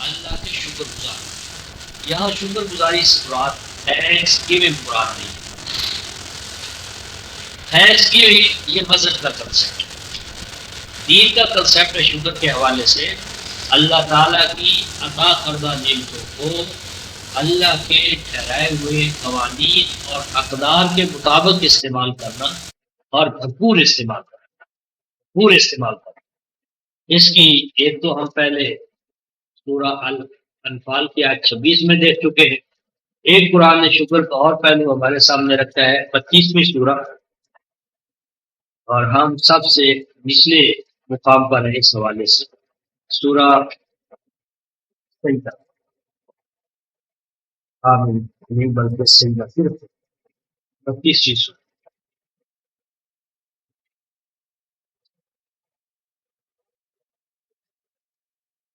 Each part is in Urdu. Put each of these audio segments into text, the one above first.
اللہ کے شکر گزار. یہاں شکر گزاری سے مراد تھینکس گیونگ مراد نہیں. تھینکس گیونگ یہ مذہب کا کنسیپٹ ہے. دین کا کنسیپٹ ہے شکر کے حوالے سے اللہ تعالیٰ کی عطا کردہ نعمتوں کو اللہ کے ٹھہرائے ہوئے قوانین اور اقدار کے مطابق استعمال کرنا اور بھرپور استعمال کرنا. پورے استعمال کرنا. اس کی ایک تو ہم پہلے سورہ الانفال کی آیت 26 میں دیکھ چکے ہیں. ایک قرآن نے شکر کا اور پہلو ہمارے سامنے رکھا ہے 25ویں سورہ، اور ہم سب سے نچلے مقام پر ہیں اس حوالے سے. سورہ سجدہ، آمین نہیں بلکہ سجدہ صرف 32ویں سورہ.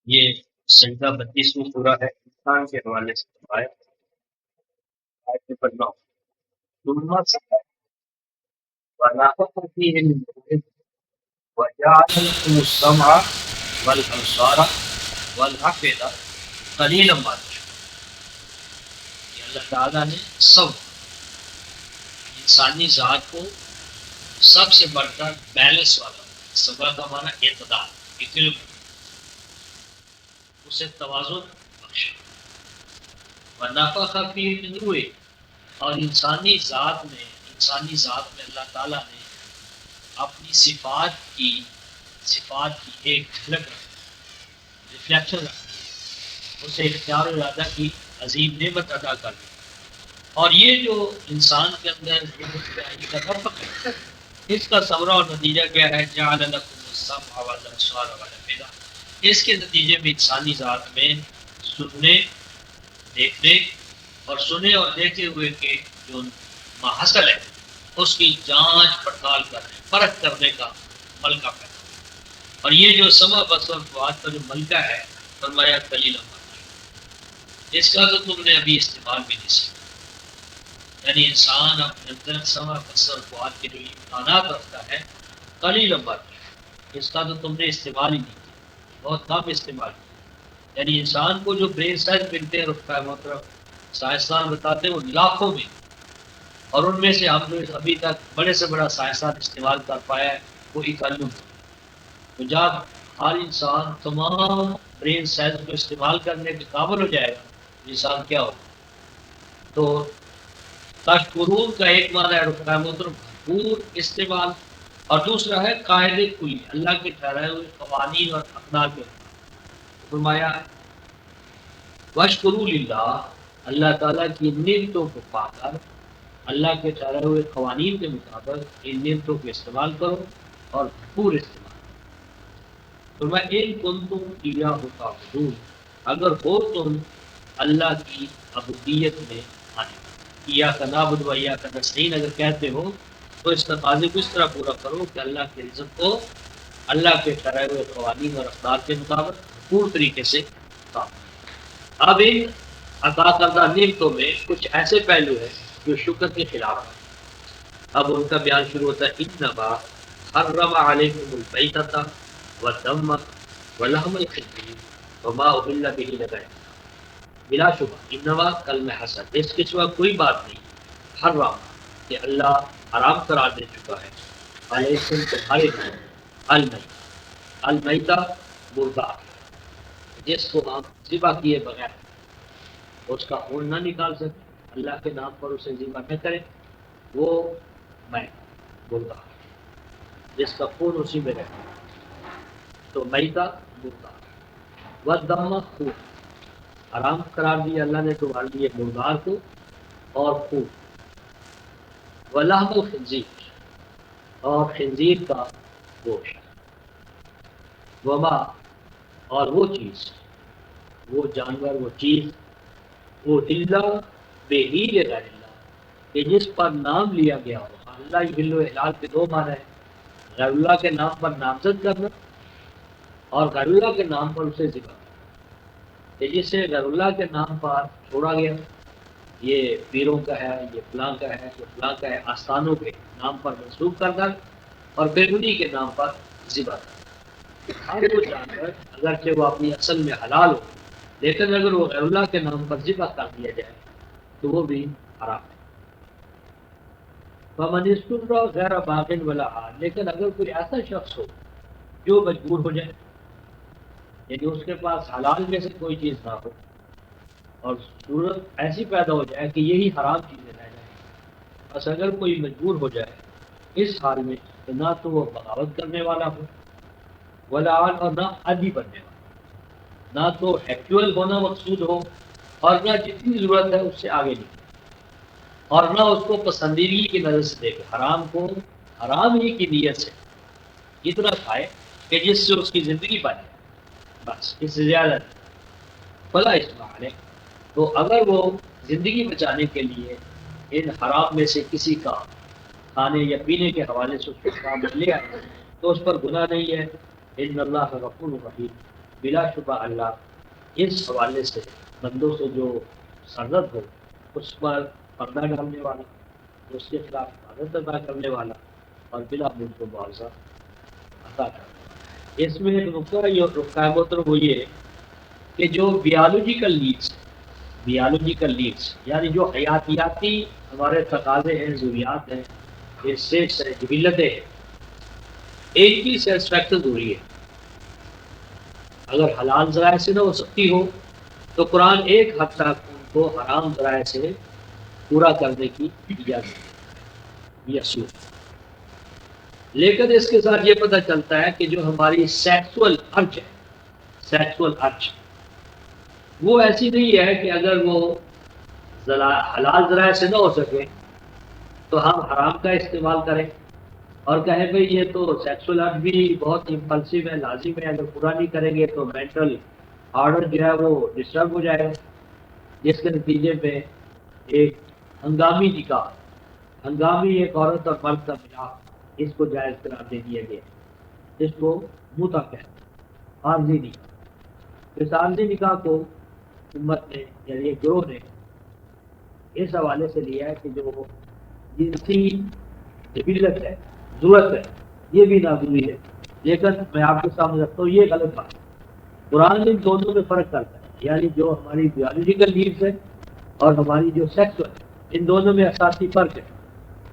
یہ سجدہ 32ویں سورہ ہے. انسان کے حوالے سے آیت نمبر 9. ثم سجد ونفخ فيه من روحه وجعل لكم السمع والابصار والافئدة قليلا ما تشكرون. کہ اللہ تعالیٰ نے سب انسانی ذات کو سب سے بڑھ کر بیلنس والا، صبر کا معنی اعتدال، اکولیبریم، اسے توازن بخشا. ونفخ فیہ من روحہ، اور انسانی ذات میں اللہ تعالیٰ نے اپنی صفات کی ایک جھلک رکھی، ریفلیکشن رکھی، اسے اختیار و ارادہ کی عظیم نعمت ادا کر دی. اور یہ جو انسان کے اندر کا نفخ ہے، اس کا ثمرہ اور نتیجہ کیا ہے؟ جعل لکم السمع والابصار والافئدہ. اس کے نتیجے میں انسانی ذات میں سننے، دیکھنے اور سنے اور دیکھے ہوئے کے جو ماحصل ہے اس کی جانچ پڑتال کرنے، پرکھ کرنے کا ملکہ پیدا. اور یہ جو سمع بصر فؤاد کا جو ملکہ ہے، فرمایا قلیلا ما تشکرون، اس کا تو تم نے ابھی استعمال بھی نہیں سیکھا. یعنی انسان اپنے اندر سمع بصر فؤاد کے جو امکانات رکھتا ہے، قلیلا ما تشکرون، اس کا تو تم نے استعمال ہی نہیں کیا، بہت کم استعمال کیا. یعنی انسان کو جو برین سائز ملتے ہیں رفتہ محترم، سائنسدان بتاتے ہیں وہ لاکھوں میں، اور ان میں سے ہم جو ابھی تک بڑے سے بڑا سائنسدان استعمال کر پایا ہے وہ اکانوم. تو جب ہر انسان تمام برین سائز کو استعمال کرنے کے قابل ہو جائے گا، انسان کیا ہوگا؟ تو تشکرون کا ایک معنی ہے رفتہ محترم بھرپور استعمال، اور دوسرا ہے قاعدے کلی، اللہ کے ٹھہرائے ہوئے قوانین اور اقدار کے. فرمایا واشکروا للہ، اللہ تعالیٰ کی نعمتوں کو پا کر اللہ کے ٹھہرائے ہوئے قوانین کے مطابق ان نعمتوں کو استعمال کرو اور بھرپور استعمال کرو. فرمایا ان کنتم ایاہ تعبدون، اگر ہو تم اللہ کی عبودیت میں آنے، ایاک نعبد و ایاک نستعین اگر کہتے ہو تو اس تقاضے کو اس طرح پورا کرو کہ اللہ کے رزق کو اللہ کے ٹھہرائے ہوئے قوانین اور اقدار کے مطابق پورے طریقے سے کام. اب ان عطا کردہ نعمتوں میں کچھ ایسے پہلو ہیں جو شکر کے خلاف ہیں. اب ان کا بیان شروع ہوتا ہے. انما حرم علیکم المیتۃ والدم ولحم الخنزیر وما اہل بہ لغیر اللہ. بلا شبہ انما کلمہ حسن، اس کے سوا کوئی بات نہیں. حرم کہ اللہ حرام قرار دے چکا ہے، علیکم تمہارے لیے، المیتہ، المیتہ مردار، جس کو ہم ذبح کیے بغیر اس کا خون نہ نکال سکے، اللہ کے نام پر اسے ذبح نہ کرے، وہ میتہ مردار، جس کا خون اسی میں رہتا ہے. تو میتہ مردار، والدم خون، حرام قرار دیا اللہ نے تمہارے لیے مردار کو اور خون. ولحم الخنزیر، اور خنزیر کا گوشت. وما، اور وہ چیز، وہ جانور، وہ چیز، وہ اللہ بے ہی غیر اللہ، کہ جس پر نام لیا گیا ہو. اللہ یحل و احلال کے دو معنی ہیں، غیر اللہ کے نام پر نامزد کرنا اور غیر اللہ کے نام پر اسے ذبح کرنا. کہ جسے غیر اللہ کے نام پر چھوڑا گیا، یہ پیروں کا ہے، یہ فلاں کا ہے، یہ فلاں کا ہے، آستانوں کے نام پر منسوخ کرنا اور پھر انہی کے نام پر ذبح کرنا. ہر وہ جانور اگرچہ وہ اپنی اصل میں حلال ہو لیکن اگر وہ غیر اللہ کے نام پر ذبح کر دیا جائے تو وہ بھی حرام ہے۔ فمن استر غیر باغ ولا عاد، لیکن اگر کوئی ایسا شخص ہو جو مجبور ہو جائے، یعنی اس کے پاس حلال میں سے کوئی چیز نہ ہو اور صورت ایسی پیدا ہو جائے کہ یہی حرام چیزیں رہ جائیں، بس اگر کوئی مجبور ہو جائے اس حال میں کہ نہ تو وہ بغاوت کرنے والا ہو ولا عاد، اور نہ عادی بننے والا، نہ تو ایکچوئل ہونا مقصود ہو اور نہ جتنی ضرورت ہے اس سے آگے نکلے، اور نہ اس کو پسندیدگی کی نظر سے دیکھے، حرام کو حرام ہی کی نیت سے اتنا کھائے کہ جس سے اس کی زندگی بن جائے، بس اس سے زیادہ نہیں۔ فلا اسم علیہ، تو اگر وہ زندگی بچانے کے لیے ان حرام میں سے کسی کا کھانے یا پینے کے حوالے سے اس کو کام لے آئے تو اس پر گناہ نہیں ہے۔ ان اللہ غفور رحیم، بلا شبہ اللہ اس حوالے سے بندوں سے جو سرزد ہو اس پر پردہ ڈالنے والا، اس کے خلاف حفاظت ادا کرنے والا، اور بلا ملک کو معاوضہ عطا کرنے والا۔ اس میں ایک نقطہ یہ رکا ہے وہ یہ کہ جو بیالوجیکل نیڈس یعنی جو حیاتیاتی ہمارے تقاضے ہیں، ضروریات ہیں، اس سے جبلتیں ہیں، ایک کی سیٹسفیکشن ضروری ہے۔ اگر حلال ذرائع سے نہ ہو سکتی ہو تو قرآن ایک حد تک ان کو حرام ذرائع سے پورا کرنے کی اجازت ہے، یہ اصول ہے۔ لیکن اس کے ساتھ یہ پتہ چلتا ہے کہ جو ہماری سیکسول ارج ہے، سیکسول ارج وہ ایسی نہیں ہے کہ اگر وہ حلال ذرائع سے نہ ہو سکے تو ہم حرام کا استعمال کریں اور کہیں بھئی یہ تو سیکسول ارج بھی بہت امپلسیو ہے، لازم ہے، اگر پورا نہیں کریں گے تو مینٹل آرڈر جو ہے وہ ڈسٹرب ہو جائے گا، جس کے نتیجے میں ایک ہنگامی نکاح، ہنگامی ایک عورت اور مرد کا ملاپ، اس کو جائز قرار دے دیا گیا، اس کو موتا کہتے ہیں، عارضی نکاح۔ اس عارضی نکاح کو امت نے یعنی گروہ نے اس حوالے سے لیا ہے کہ جو جنسی جبلت ہے، ضرورت ہے، یہ بھی ناضروری ہے، لیکن میں آپ کے سامنے رکھتا ہوں یہ غلط بات ہے۔ قرآن ان دونوں میں فرق کرتا ہے، یعنی جو ہماری بیولوجیکل نیڈس ہے اور ہماری جو سیکس ہے، ان دونوں میں اساسی فرق ہے۔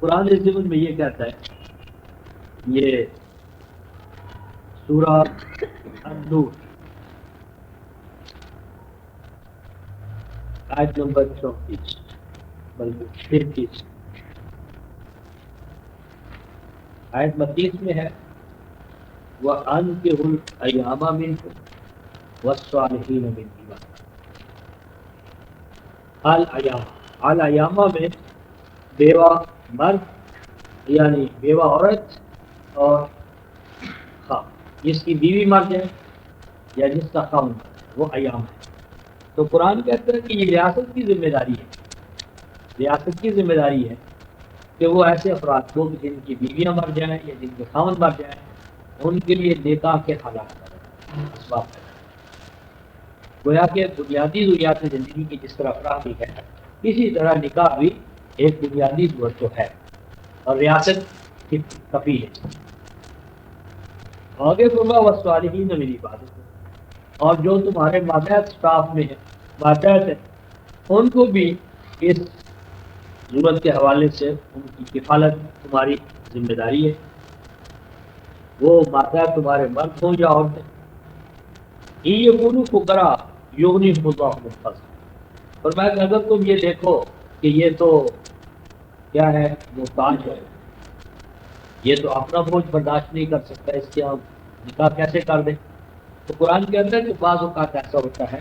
قرآن اس ضمن میں یہ کہتا ہے، یہ سورہ النور آیت نمبر 34 بلکہ 33 آیت 32 میں ہے، وَأَنكِحُوا الْأَيَامَ مِنكُمْ وَالصَّالِحِينَ مِنْ عِبَادِكُمْ۔ الایامہ میں بیوہ مرد یعنی بیوہ عورت اور جس کی بیوی مر جائے یا جس کا خاوند مر جائے وہ ایام ہے۔ تو قرآن کہتا ہے کہ یہ ریاست کی ذمہ داری ہے، ریاست کی ذمہ داری ہے کہ وہ ایسے افراد کو جن کی بیویاں مر جائیں یا جن کے خاوند مر جائیں ان کے لیے نکاح کے حالات کریں، اسباب کریں۔ گویا کہ بنیادی ضروریات زندگی کی جس طرح فراہمی ہے اسی طرح نکاح بھی ایک بنیادی ضرورت تو ہے اور ریاست کی کفیل ہے۔ آگے فرما والصالحین من عبادکم، اور جو تمہارے ماتحت اسٹاف میں ہیں، ماتحت ہیں، ان کو بھی اس ضرورت کے حوالے سے ان کی کفالت تمہاری ذمہ داری ہے، وہ ماتحت تمہارے مرد ہوں یا عورتیں۔ ان یکونوا فقراء یغنیہم اللہ من فضلہ، فرمایا کہ اگر تم یہ دیکھو کہ یہ تو کیا ہے محتاج ہے، یہ تو اپنا بوجھ برداشت نہیں کر سکتا، اس کے ہم نکاح کیسے کر دیں؟ تو قرآن کے اندر کہ بعض اوقات ایسا ہوتا ہے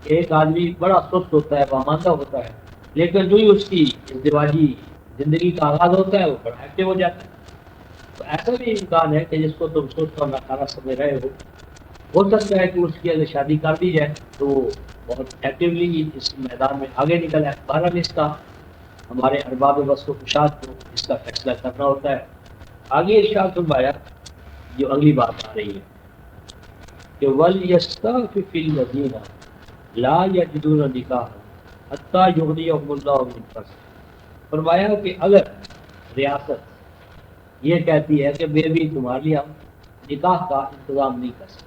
کہ ایک آدمی بڑا سست ہوتا ہے، پاماندہ ہوتا ہے، لیکن جو ہی اس کی ازدواجی زندگی کا آغاز ہوتا ہے وہ بڑا ایکٹیو ہو جاتا ہے۔ تو ایسا بھی امکان ہے کہ جس کو تم سست اور ناکارہ سمجھ رہے ہو سکتا ہے کہ اس کی اگر شادی کر دی جائے تو وہ بہت ایکٹیولی اس میدان میں آگے نکل آئے۔ بہرحال اس کا ہمارے ارباب بس و کشاد کو اس کا فیصلہ کرنا ہوتا ہے۔ آگے ارشاد فرمایا جو اگلی بات آ رہی ہے کہ وَلْيَسْتَعْفِفِ الَّذِينَ لَا يَجِدُونَ نِكَاحًا حَتَّى يُغْنِيَهُمُ اللَّهُ مِنْ فَضْلِهِ، فرمایا کہ اگر ریاست یہ کہتی ہے کہ بے بھی تمہارے لیے ہم نکاح کا انتظام نہیں کر سکتے،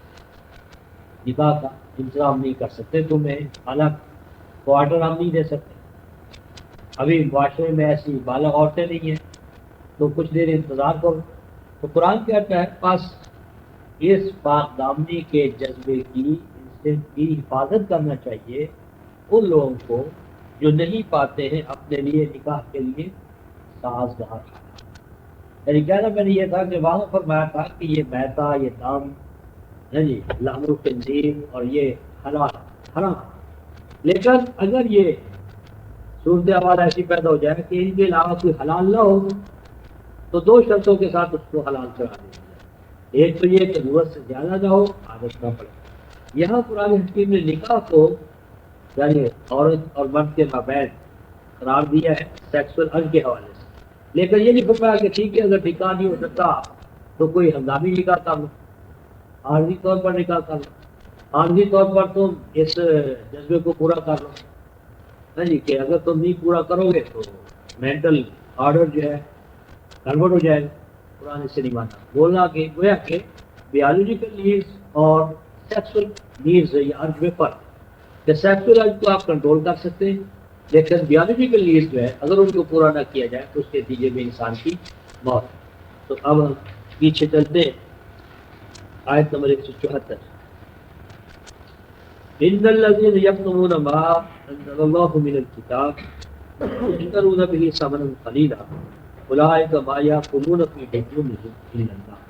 نکاح کا انتظام نہیں کر سکتے تمہیں، حالانکہ کوارٹر ہم نہیں دے سکتے، ابھی معاشرے میں ایسی بالغ عورتیں نہیں ہیں، تو کچھ دیر انتظار کرو۔ تو قرآن کہتا ہے پاس اس پاک دامنی کے جذبے کی انسٹنکٹ کی حفاظت کرنا چاہیے ان لوگوں کو جو نہیں پاتے ہیں اپنے لیے نکاح کے لیے سازگار۔ یعنی کہنا میں نے یہ تھا کہ وہاں فرمایا تھا کہ یہ میتا، یہ دام ہے جی، لحم الخنزیر اور یہ حلال حرام، لیکن اگر یہ صورتحال ایسی پیدا ہو جائے کہ ان کے علاوہ کوئی حلال نہ ہو تو دو شرطوں کے ساتھ اس کو حلال کرا دیا جائے۔ ایک تو یہ کہ ضرورت سے زیادہ نہ ہو، عادت نہ پڑے۔ یہاں قرآن حکیم نے نکاح کو یعنی عورت اور مرد کے مابین قرار دیا ہے سیکسول ارج کے حوالے سے، لیکن یہ نہیں فرمایا کہ ٹھیک ہے اگر نکاح نہیں ہو سکتا تو کوئی ہنگامی نکاح کر لو، عارضی طور پر نکاح کر لو، عارضی طور پر تم اس جذبے کو پورا کر لو، ہاں جی، کہ اگر تم نہیں پورا کرو گے تو مینٹل آرڈر جو ہے گڑبڑ ہو جائے گا۔ قرآن اس سے نہیں مانتا، بولنا کہ گویا کہ بیالوجیکل نیڈس اور سیکسول نیڈس یا ارج میں فرق، کہ سیکسول ارج کو آپ کنٹرول کر سکتے ہیں لیکن بیالوجیکل نیڈس جو ہے اگر ان کو پورا نہ کیا جائے تو اس کے نتیجے میں انسان کی موت ہے۔ تو اب ہم پیچھے چلتے ہیں، آیت نمبر 174، ان الذين يكتمون ما انزل الله من الكتاب ويشترون به ثمنا قليلا اولئك ما يأكلون في بطونهم الا النار۔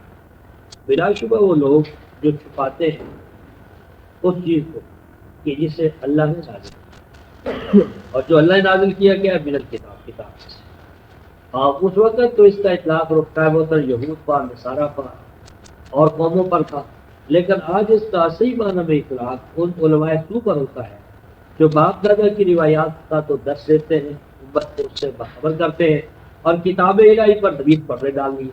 بلا شبہ وہ لوگ جو چھپاتے ہیں اس چیز کو کہ جسے اللہ نے نازل کیا، اور جو اللہ نے نازل کیا گیا من الکتاب، کتاب سے، اور اس وقت تو اس کا اطلاق رفتہ یہود پر، نصارہ پر اور قوموں پر تھا، لیکن آج اس کا صحیح معنی میں اطلاق ان علماء سو پر ہوتا ہے جو باپ دادا کی روایات کا تو درس دیتے ہیں، امت کو اس سے باخبر کرتے ہیں اور کتاب الہی پر نوید پردے ڈال دیے۔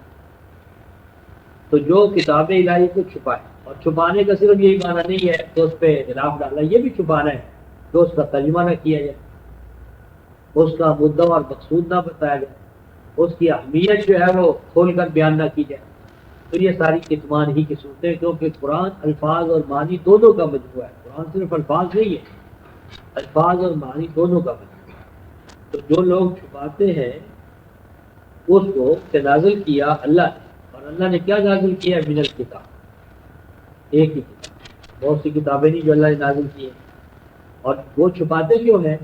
تو جو کتاب الہی کو چھپائے، اور چھپانے کا صرف یہی معنی نہیں ہے کہ اس پہ غلاف ڈالا، یہ بھی چھپانا ہے کہ اس کا ترجمہ نہ کیا جائے، اس کا مدعا اور مقصود نہ بتایا جائے، اس کی اہمیت جو ہے وہ کھول کر بیان نہ کی جائے۔ تو یہ ساری کتمان ہی کی صورتیں، کیونکہ قرآن الفاظ اور معنی دونوں کا مجموعہ ہے، قرآن صرف الفاظ نہیں ہے، الفاظ اور معنی دونوں کا مجموعہ ہے۔ تو جو لوگ چھپاتے ہیں اس کو کہ نازل کیا اللہ نے، اور اللہ نے کیا نازل کیا ہے من الکتاب، ایک ہی کتاب، بہت سی کتابیں نہیں جو اللہ نے نازل کی ہیں، اور وہ چھپاتے کیوں ہیں؟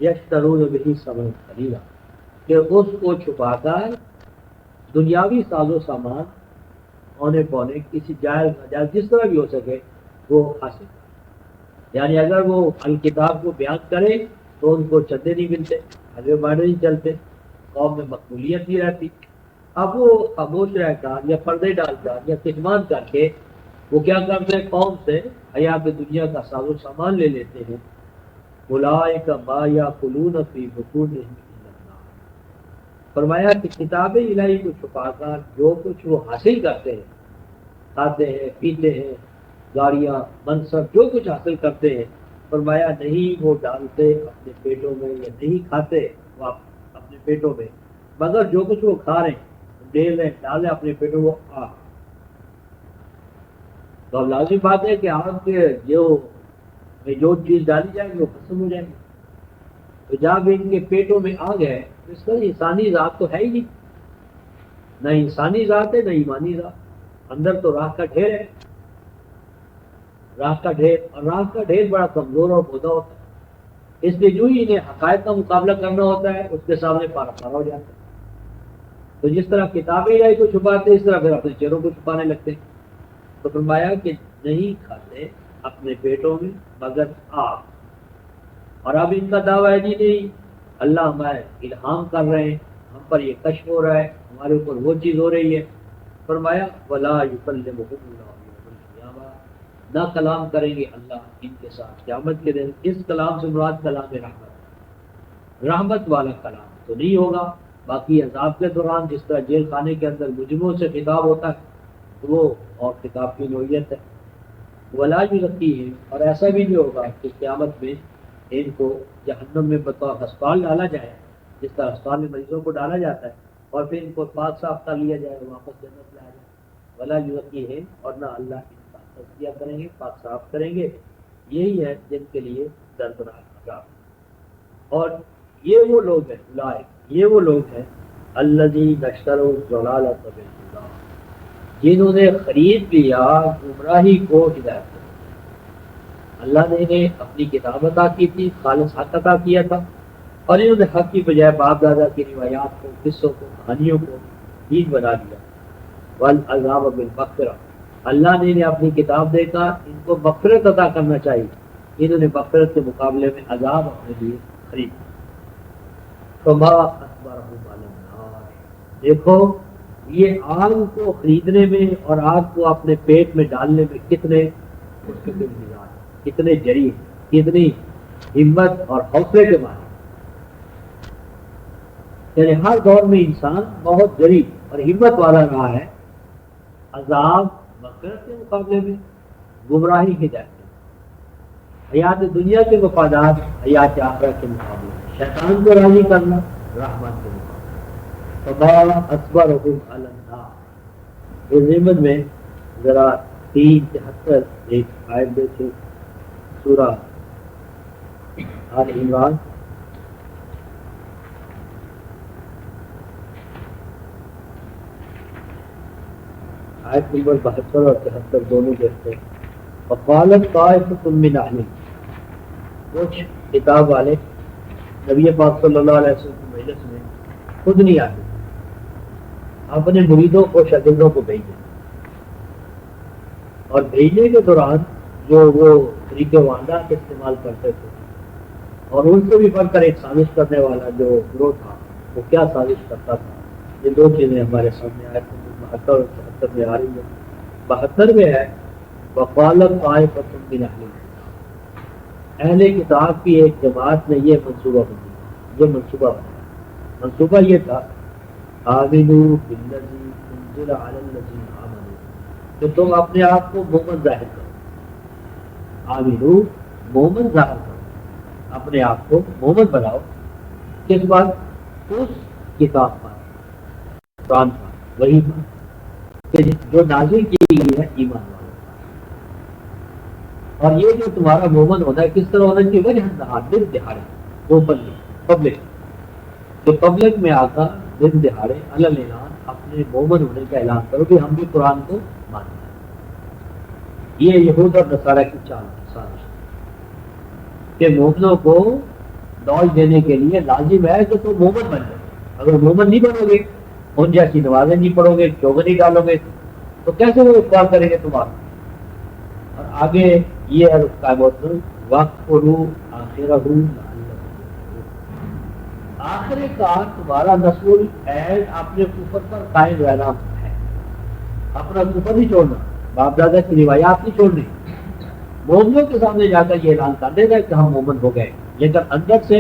یشترون بہ ثمنا قلیلا، کہ اس کو چھپا کر دنیاوی ساز و سامان اونے پونے کسی جائز ناجائز جس طرح بھی ہو سکے وہ حاصل کرے۔ یعنی اگر وہ الکتاب کو بیان کرے تو ان کو چندے نہیں ملتے، حلوے باڑے نہیں چلتے، قوم میں مقبولیت نہیں رہتی۔ اب وہ خاموش رہ کر یا پردے ڈال کر یا کتمان کر کے وہ کیا کرتے ہیں؟ قوم سے حیات دنیا کا ساز و سامان لے لیتے ہیں۔ اولئک ما یاکلون فی بطونہم الا النار، فرمایا کہ کتاب الہی کو چھپا کر جو کچھ وہ حاصل کرتے ہیں، کھاتے ہیں، پیتے ہیں، گاڑیاں، منصب، جو کچھ حاصل کرتے ہیں، فرمایا نہیں وہ ڈالتے اپنے پیٹوں میں، یا نہیں کھاتے وہ اپنے پیٹوں میں، مگر جو کچھ وہ کھا رہے ہیں، دے رہے ہیں، ڈالے اپنے پیٹوں وہ آگ۔ تو اب لازم بات ہے کہ آگ کے جو چیز ڈالی جائے گی وہ ختم ہو جائے گی۔ تو جب ان کے پیٹوں میں آگ ہے تو اس کا انسانی ذات تو ہے ہی نہیں، نہ انسانی ذات ہے نہ ایمانی ذات، اندر تو راہ کا ڈھیر ہے، راہ کا ڈھیر، اور راہ کا ڈھیر بڑا کمزور اور بودا ہوتا ہے، اس لیے جو ہی انہیں حقائق کا مقابلہ کرنا ہوتا ہے اس کے سامنے پارا پارا ہو جاتا ہے۔ تو جس طرح کتابیں الہی کو چھپاتے اس طرح پھر اپنے چہروں کو چھپانے لگتے ہیں۔ تو فرمایا کہ نہیں کھاتے اپنے پیٹوں میں مگر آگ، اور اب ان کا دعویٰ ہے جی نہیں اللہ ہمارے الہام کر رہے ہیں، ہم پر یہ کشف ہو رہا ہے، ہمارے اوپر وہ چیز ہو رہی ہے۔ فرمایا ولا یکلمہم اللہ یوم القیامہ، نہ کلام کریں گے اللہ ان کے ساتھ قیامت کے دن۔ اس کلام سے مراد کلام رحمت، رحمت والا کلام تو نہیں ہوگا۔ باقی عذاب کے دوران جس طرح جیل خانے کے اندر مجرموں سے خطاب ہوتا ہے وہ اور خطاب کی نوعیت ہے۔ ولا یزکیہم، اور ایسا بھی نہیں ہوگا کہ قیامت میں ان کو جہنم میں بطور ہسپتال ڈالا جائے، جس طرح ہسپتال میں مریضوں کو ڈالا جاتا ہے اور پھر ان کو پاک صاف کر لیا جائے واپس جنت لایا جائے۔ ولا یزکیہم، اور نہ اللہ ان کا تزکیہ کریں گے، پاک صاف کریں گے، یہی ہے جن کے لیے دردناک عذاب۔ اور یہ وہ لوگ ہیں، اولئک یہ وہ لوگ ہیں الذین اشتروا الضلالۃ بالہدی، جنہوں نے خرید لیا گمراہی کو ہدایت سے۔ اللہ نے انہیں اپنی کتاب عطا کی تھی، خالص حق عطا کیا تھا، اور انہوں نے حق کی بجائے باپ دادا کی روایات کو، قصوں کو، کہانیوں کو دین بنا دیا۔ والعذاب بالمغفرہ، اللہ نے انہیں اپنی کتاب دے کر ان کو مغفرت عطا کرنا چاہیے، انہوں نے مغفرت کے مقابلے میں عذاب اپنے لیے خرید لیا۔ فما اصبرهم علی النار، دیکھو یہ آگ کو خریدنے میں اور آگ کو اپنے پیٹ میں ڈالنے میں کتنے مستقل مزاج، کتنے جری، کتنی ہمت اور حوصلے کے معنی۔ یعنی ہر دور میں انسان بہت جری اور ہمت والا رہا ہے، عذاب مغفرت کے مقابلے میں، گمراہی ہدایت کے، حیات دنیا کے مفادات حیات آخرت کے مقابلے میں، شیطان کو راضی کرنا رحمت کے مقابلے۔ فما اصبرهم علی النار، اس ضمن میں ذرا 373 ایک آیت دیکھیں، سورہ آل عمران، آیت نمبر 72 اور 73 دونوں دیکھتے ہیں۔ وقالت طائفۃ من اہل، کچھ کتاب والے نبی پاک صلی اللہ علیہ وسلم کی مجلس میں خود نہیں آتے، اپنے مریدوں کو، شاگردوں کو بھیجے، اور بھیجنے کے دوران جو وہ طریقے واردات استعمال کرتے تھے، اور ان سے بھی بڑھ کر ایک سازش کرنے والا جو گروہ تھا وہ کیا سازش کرتا تھا، یہ دو چیزیں ہمارے سامنے آئے تھے، 72 اور 74 میں آ رہی ہے۔ 72 میں ہے وقالت طائفۃ من اہل الکتاب، اہل کتاب کی ایک جماعت نے یہ منصوبہ بنایا، یہ منصوبہ بنایا، منصوبہ یہ تھا آمنوا بالذی انزل علی الذین آمنوا، کہ تم اپنے آپ کو مومن ظاہر کرو، آمنوا مومن ظاہر کرو، اپنے آپ کو مومن بناؤ، کس بات؟ اس کتاب پر، قرآن پر، وہی پر کہ جو نازل کی گئی ہے ایمان والوں پر۔ اور یہ جو تمہارا مومن ہونا ہے کس طرح ہونا چاہیے؟ وجہ نہار، دن دہاڑے، اوپنلی، پبلک، کہ پبلک میں آ کر دن دہاڑے علل اعلان اپنے مومن ہونے کا اعلان کرو کہ ہم بھی قرآن کو مانتے ہیں۔ یہ یہود اور نصارہ کی چال سازش کہ مومنوں کو دولت دینے کے لیے لازم ہے کہ تم مومن بن جاؤ، اگر مومن نہیں بنو گے، ان جیسی نمازیں نہیں پڑھو گے، چوگے نہیں ڈالو گے، تو کیسے وہ اقبال کریں گے تمہارا؟ اور آگے یہ ہے وقت کرو آخرہ، آخر کار تمہارا نسل العین اپنے کفر پر قائم رہنا ہے، اپنا کفر نہیں چھوڑنا، باپ دادا کی روایات نہیں چھوڑنی، مومنوں کے سامنے جا کر یہ اعلان کر دینا کہ ہم مومن ہو گئے، لیکن اندر سے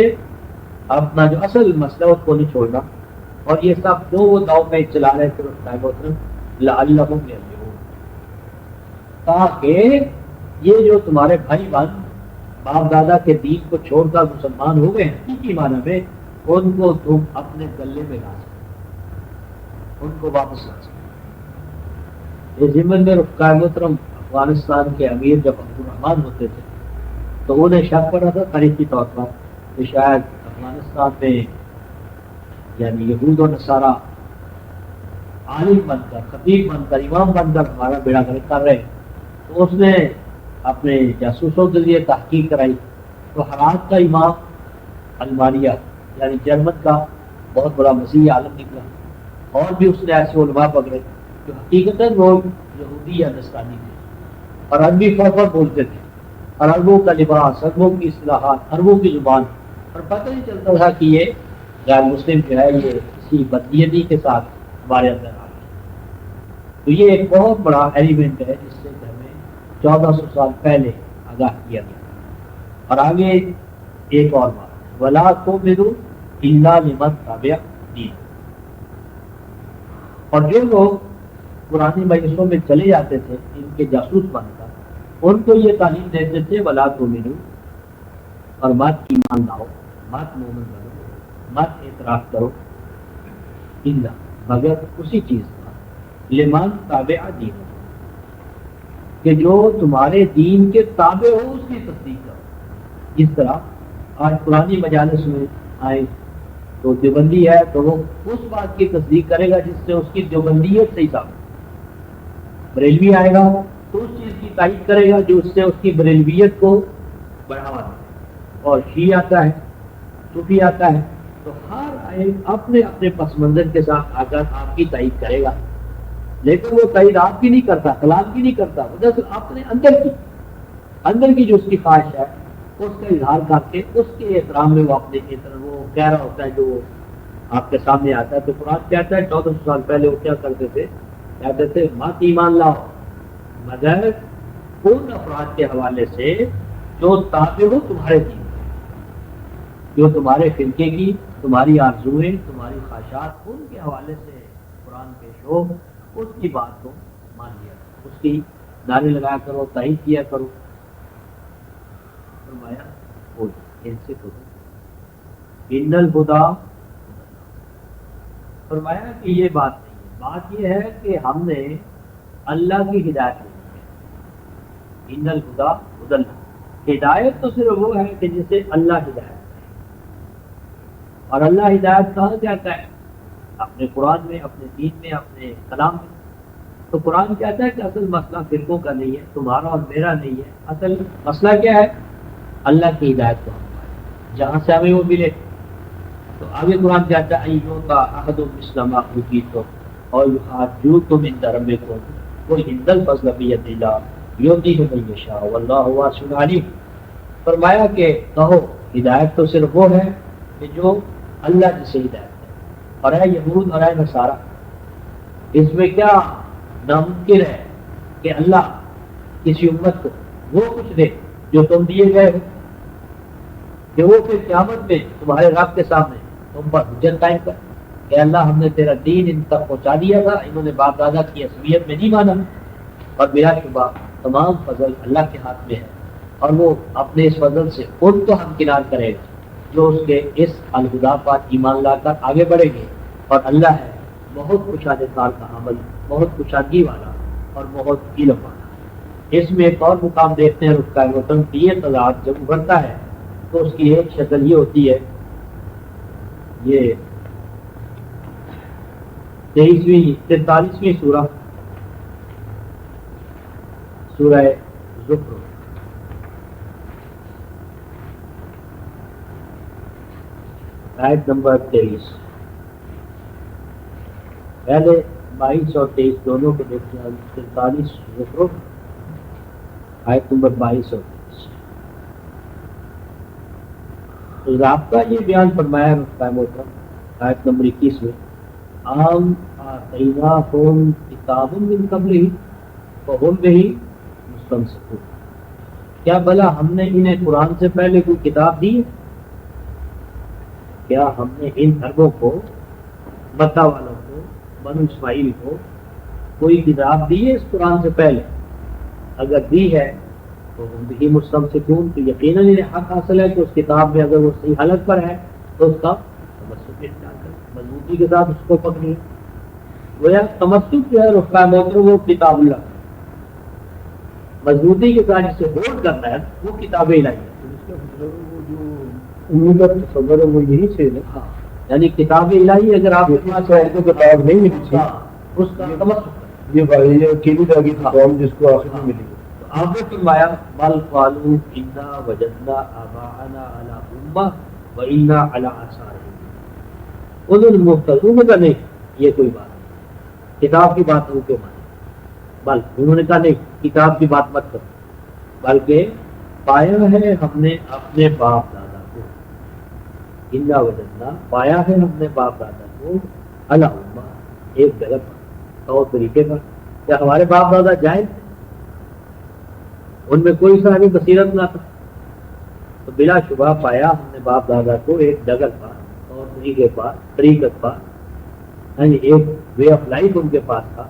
اپنا جو اصل مسئلہ اس کو نہیں چھوڑنا۔ اور یہ سب جو وہ داؤ میں چلا رہے تھے لعلہم یرجعون، تاکہ یہ جو تمہارے بھائی بہن باپ دادا کے دین کو چھوڑ کر مسلمان ہو گئے ہیں کی معنی میں، ان کو تم اپنے گلے میں لا سکو، ان کو واپس لا سکو۔ یہ ضمن میں رفقائے محترم افغانستان کے امیر جب عبد الرحمان ہوتے تھے تو انہیں شک پڑا تھا تاریخی طور پر کہ شاید افغانستان میں یعنی یہود و نصارہ عالم بن کر، خطیب بن کر، امام بن کر ہمارا بیڑا غرق کر رہے، تو اس نے اپنے جاسوسوں کے لیے تحقیق کرائی، تو ہرات کا امام المانیہ یعنی جرمن کا بہت بڑا مسیحی عالم نکلا، اور بھی اس نے ایسے علماء پکڑے جو حقیقتاً وہ یہودی یا نصرانی تھے اور عربی فوفر بولتے تھے، اور عربوں کا لباس، عربوں کی اصطلاحات، عربوں کی زبان، اور پتہ نہیں چلتا تھا کہ یہ غیر مسلم جو ہے یہ کسی بدنیتی کے ساتھ ہمارے اندر آ گیا۔ تو یہ ایک بہت بڑا ایلیمنٹ ہے جس سے ہمیں 1400 سال پہلے آگاہ کیا گیا۔ اور آگے ایک اور بات، وَلَا تُؤْمِنُوا إِلَّا لِمَن تَبِعَ دِینَكُمْ، اور جو لوگ پرانی مجلسوں میں چلے جاتے تھے ان کے جاسوس بن کر، ان کو یہ تعلیم دیتے تھے وَلَا تُؤْمِنُوا، اور مت ایمان لاؤ، مت مومن بنو، مت اعتراف کرو، الا مگر اسی چیز کا، لمن تابع دین، کہ جو تمہارے دین کے تابع ہو اس کی تصدیق کرو. اس طرح آج پرانی مجالس میں آئے تو دیوبندی ہے تو وہ اس بات کی تصدیق کرے گا جس سے اس کی دیوبندیت صحیح ثابت. بریلوی آئے گا تو اس چیز کی تائید کرے گا جو اس سے اس کی بریلویت کو بڑھاوا دے. اور شیعہ آتا ہے، صوفی آتا ہے، تو ہر ایک اپنے اپنے پس منظر کے ساتھ آ کر آپ کی تائید کرے گا، لیکن وہ تائید آپ کی نہیں کرتا، کلام کی نہیں کرتا، وہ دراصل اپنے اندر کی جو اس کی خواہش ہے اس کا اظہار کر کے اس کے احترام میں وہ اپنے وہ کہہ رہا ہوتا ہے جو آپ کے سامنے آتا ہے. تو قرآن کہتا ہے 1400 سال پہلے وہ کیا کرتے تھے، کہتے تھے مت ایمان لاؤ مگر ان افراد کے حوالے سے جو تابع ہو تمہارے دین، جو تمہارے فرقے کی، تمہاری آرزوئیں، تمہاری خواہشات، ان کے حوالے سے قرآن پیش ہو، اس کی بات کو مان لیا کرو، اس کی نعرے لگایا کرو، تائید کیا کرو. فرمایا ان سے ان الہدیٰ، فرمایا کہ یہ بات نہیں ہے، بات یہ ہے کہ ہم نے اللہ کی ہدایت لینی ہے. ان الہدیٰ ہدی اللہ، ہدایت تو صرف وہ ہے کہ جسے اللہ ہدایت، اور اللہ ہدایت کہاں جاتا ہے؟ اپنے قرآن میں، اپنے دین میں، اپنے کلام میں. تو قرآن کہتا ہے کہ اصل مسئلہ فرقوں کا نہیں ہے، تمہارا اور میرا نہیں ہے، اصل مسئلہ کیا ہے؟ اللہ کی ہدایت کو ہم پائیں جہاں سے ہمیں وہ ملے. تو آگے قرآن کہتا ہے ایوکا احد مسلم تو اور یحاجوکم عند ربکم قل ان الفضل بید اللہ یؤتیہ من یشاء واللہ واسع علیم. فرمایا کہ کہو ہدایت تو صرف وہ ہے کہ جو اللہ جسے ہدایت ہے. اور اے یہود اور اے نصارہ، اس میں کیا ناممکن ہے کہ اللہ کسی امت کو وہ کچھ دے جو تم دیے گئے ہو، کہ وہ پھر قیامت میں تمہارے رب کے سامنے تم پر حجت قائم کر کہ اللہ ہم نے تیرا دین ان تک پہنچا دیا تھا، انہوں نے باپ دادا کی عصبیت میں نہیں مانا. اور بلا شبہ تمام فضل اللہ کے ہاتھ میں ہے، اور وہ اپنے اس فضل سے ان کو ہمکنار کرے گا جو اس کے اس الہدیٰ پر ایمان لا کر آگے بڑھیں گے. اور اللہ ہے بہت کشادہ کار کا عمل، بہت کشادگی والا اور بہت علم والا. اس میں ایک اور مقام دیکھتے ہیں، اس کا وطن کی یہ تضاد جب ابھرتا ہے تو اس کی ایک شکل یہ ہوتی ہے، یہ 43ویں سورہ زخرف، آیت نمبر 23. پہلے 22 اور 23 دونوں کو دیکھتے ہیں. 43 زخرف آیت نمبر 22 اور 23. تو ضابطہ یہ بیان فرمایا محترم آیت نمبر 21 میں، عام آتیناہم کتاب من قبلہ فہم بہ مستمسکون. کیا بھلا ہم نے انہیں قرآن سے پہلے کوئی کتاب دی ہے؟ کیا ہم نے ان عربوں کو، مکہ والوں کو، بنو اسماعیل کو کوئی کتاب دی ہے اس قرآن سے پہلے؟ اگر دی ہے تو ہم بھی مستمسکون، تو یقیناً انہیں حق حاصل ہے کہ اس کتاب میں اگر وہ صحیح حالت پر ہے تو اس کا تمسک اختیار کریں، مضبوطی کے ساتھ اس کو پکڑیں. گویا تمسک جو ہے رفقہ محترم وہ کتاب اللہ، مضبوطی کے ساتھ جسے ہولڈ کرنا ہے وہ کتاب الہی ہے. امید کا تصور ہے وہ یہی سے ہاں، یعنی کتاب الہی اگر آپ کے پاس ہے تو کتاب نہیں ملی تھی، اس کا تمسک یہ بھائی اکیلی رہ گئی تھی قوم جس کو آخر میں ملی. آپ نے فرمایا بل قالوا انا وجدنا آباءنا علی امہ وانا علی آثارہم انہوں نے مختلف کا نہیں، یہ کوئی بات نہیں، کتاب کی بات ان کے مانے. بل انہوں نے کہا نہیں، کتاب کی بات مت کرو، بلکہ پایا ہے ہم نے اپنے باپ دادا کو، انا وجدنا پایا ہے ہم نے باپ دادا کو علی امہ ایک جگہ پر، طور طریقے پر. کیا ہمارے باپ دادا جائز تھے؟ ان میں کوئی صاحب بصیرت نہ تھا. تو بلا شبہ پایا ہم نے باپ دادا کو ایک ڈگر پر اور طریقے پر، طریقت پر، یعنی ایک وے آف لائف ان کے پاس تھا.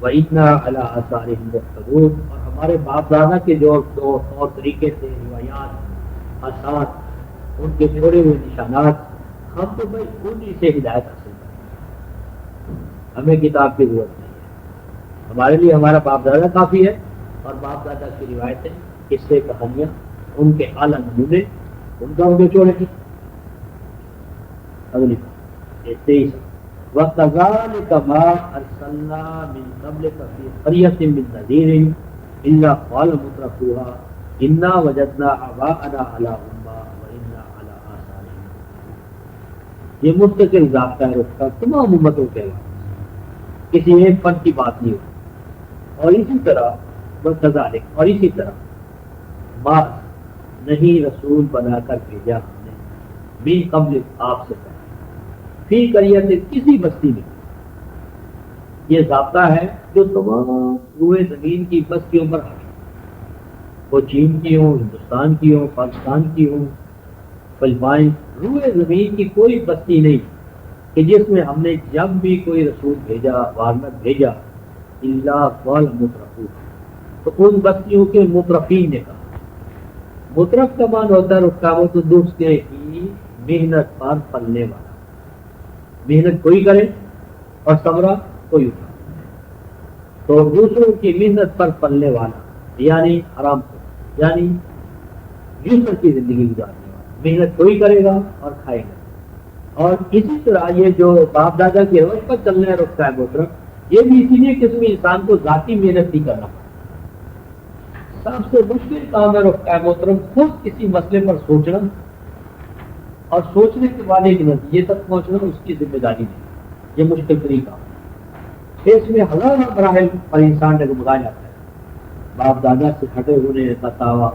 وَإِنَّا عَلَىٰ آثَارِهِمْ مُقْتَدُونَ، اور ہمارے باپ دادا کے جو طور طریقے تھے، روایات، آثار، ان کے چھوڑے ہوئے نشانات، ہم تو بھائی انہی سے ہدایت حاصل کریں، ہمیں کتاب کی ضرورت نہیں ہے. ہمارے لیے ہمارا باپ دادا کافی ہے، اور باپ دادا کی روایتیں، قصے، کہانیاں، ان کے اعلیٰ نمونے، ان کا نچوڑ ہے۔ اگلی بات 23 وَكَذَلِكَ مَا أَرْسَلْنَا مِن قَبْلِكَ فِي قَرْيَةٍ مِّن نَذِيرٍ إِلَّا قَالَ مُتْرَفُوهَا إِنَّا وَجَدْنَا آبَاءَنَا عَلَىٰ أُمَّةٍ وَإِنَّا عَلَىٰ آثَارِهِمْ۔ یہ مستقل ضابطہ ہے اس کا تمام امتوں کے علاوہ، کسی ایک فرد کی بات نہیں ہوتی۔ اور اسی طرح وَكَذَلِكَ، اور اسی طرح ما نہیں رسول بنا کر بھیجا ہم نے من قبل آپ سے پہلے فی قریت کسی بستی میں۔ یہ ضابطہ ہے جو تمام روئے زمین کی بستیوں پر حاکم، وہ چین کی ہوں، ہندوستان کی ہوں، پاکستان کی ہوں، فلپائن، روئے زمین کی کوئی بستی نہیں کہ جس میں ہم نے جب بھی کوئی رسول بھیجا، وارنت بھیجا، الا قال مترفوها، تو ان بستیوں کے مترفین نے کہا۔ مترف کا معنی ہوتا ہے رکاوٹ دوسرے کی محنت پر پلنے والا، محنت کوئی کرے اور ثمرہ کوئی اٹھا، تو دوسروں کی محنت پر پلنے والا یعنی حرام کو، یعنی یوسر کی زندگی گزارنے والا، محنت کوئی کرے گا اور کھائے گا۔ اور اسی طرح یہ جو باپ دادا کی روش پر چلنے ہے رخصہ محترم، یہ بھی اسی لیے کہ اس میں انسان کو ذاتی محنت نہیں کرنا پڑتا۔ سب سے مشکل کام ہے رخصہ محترم خود کسی مسئلے پر سوچنا اور سوچنے کے بعد ایک نتیجے تک پہنچنا، اس کی ذمہ داری نہیں، یہ مشکل طریقہ ہے۔ اس میں ہزاروں مراحل پر انسان ڈگمگا جاتا ہے، باپ دادا سے ہٹے ہونے کا دعویٰ،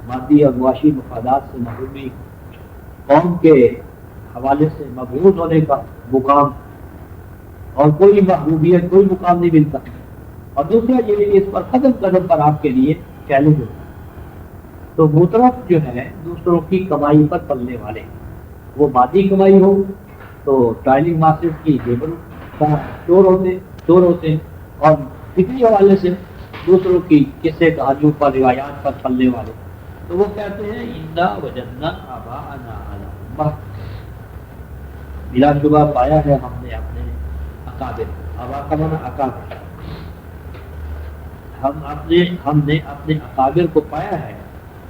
مادی اور معاشی مفادات سے محرومی، قوم کے حوالے سے مبعوث ہونے کا مقام، اور کوئی محبوبیت، کوئی مقام نہیں ملتا۔ اور دوسرا یہ کہ اس پر قدم قدم پر آپ کے لیے چیلنج ہوتا ہے۔ تو مترف جو ہے دوسروں کی کمائی پر پلنے والے، وہ مادی کمائی ہو تو ٹرائلنگ ماسٹر کی لیبر کا چور ہوتے ہیں، اور فکری حوالے سے دوسروں کی قصے کہانیوں پر، روایات پر پلنے والے، تو وہ کہتے ہیں انا وجدنا آباءنا علی امہ، بلا شبہ پایا ہے ہم نے اپنے اکابر، آبا کا معنی اکابر، ہم نے اپنے اکابر کو پایا ہے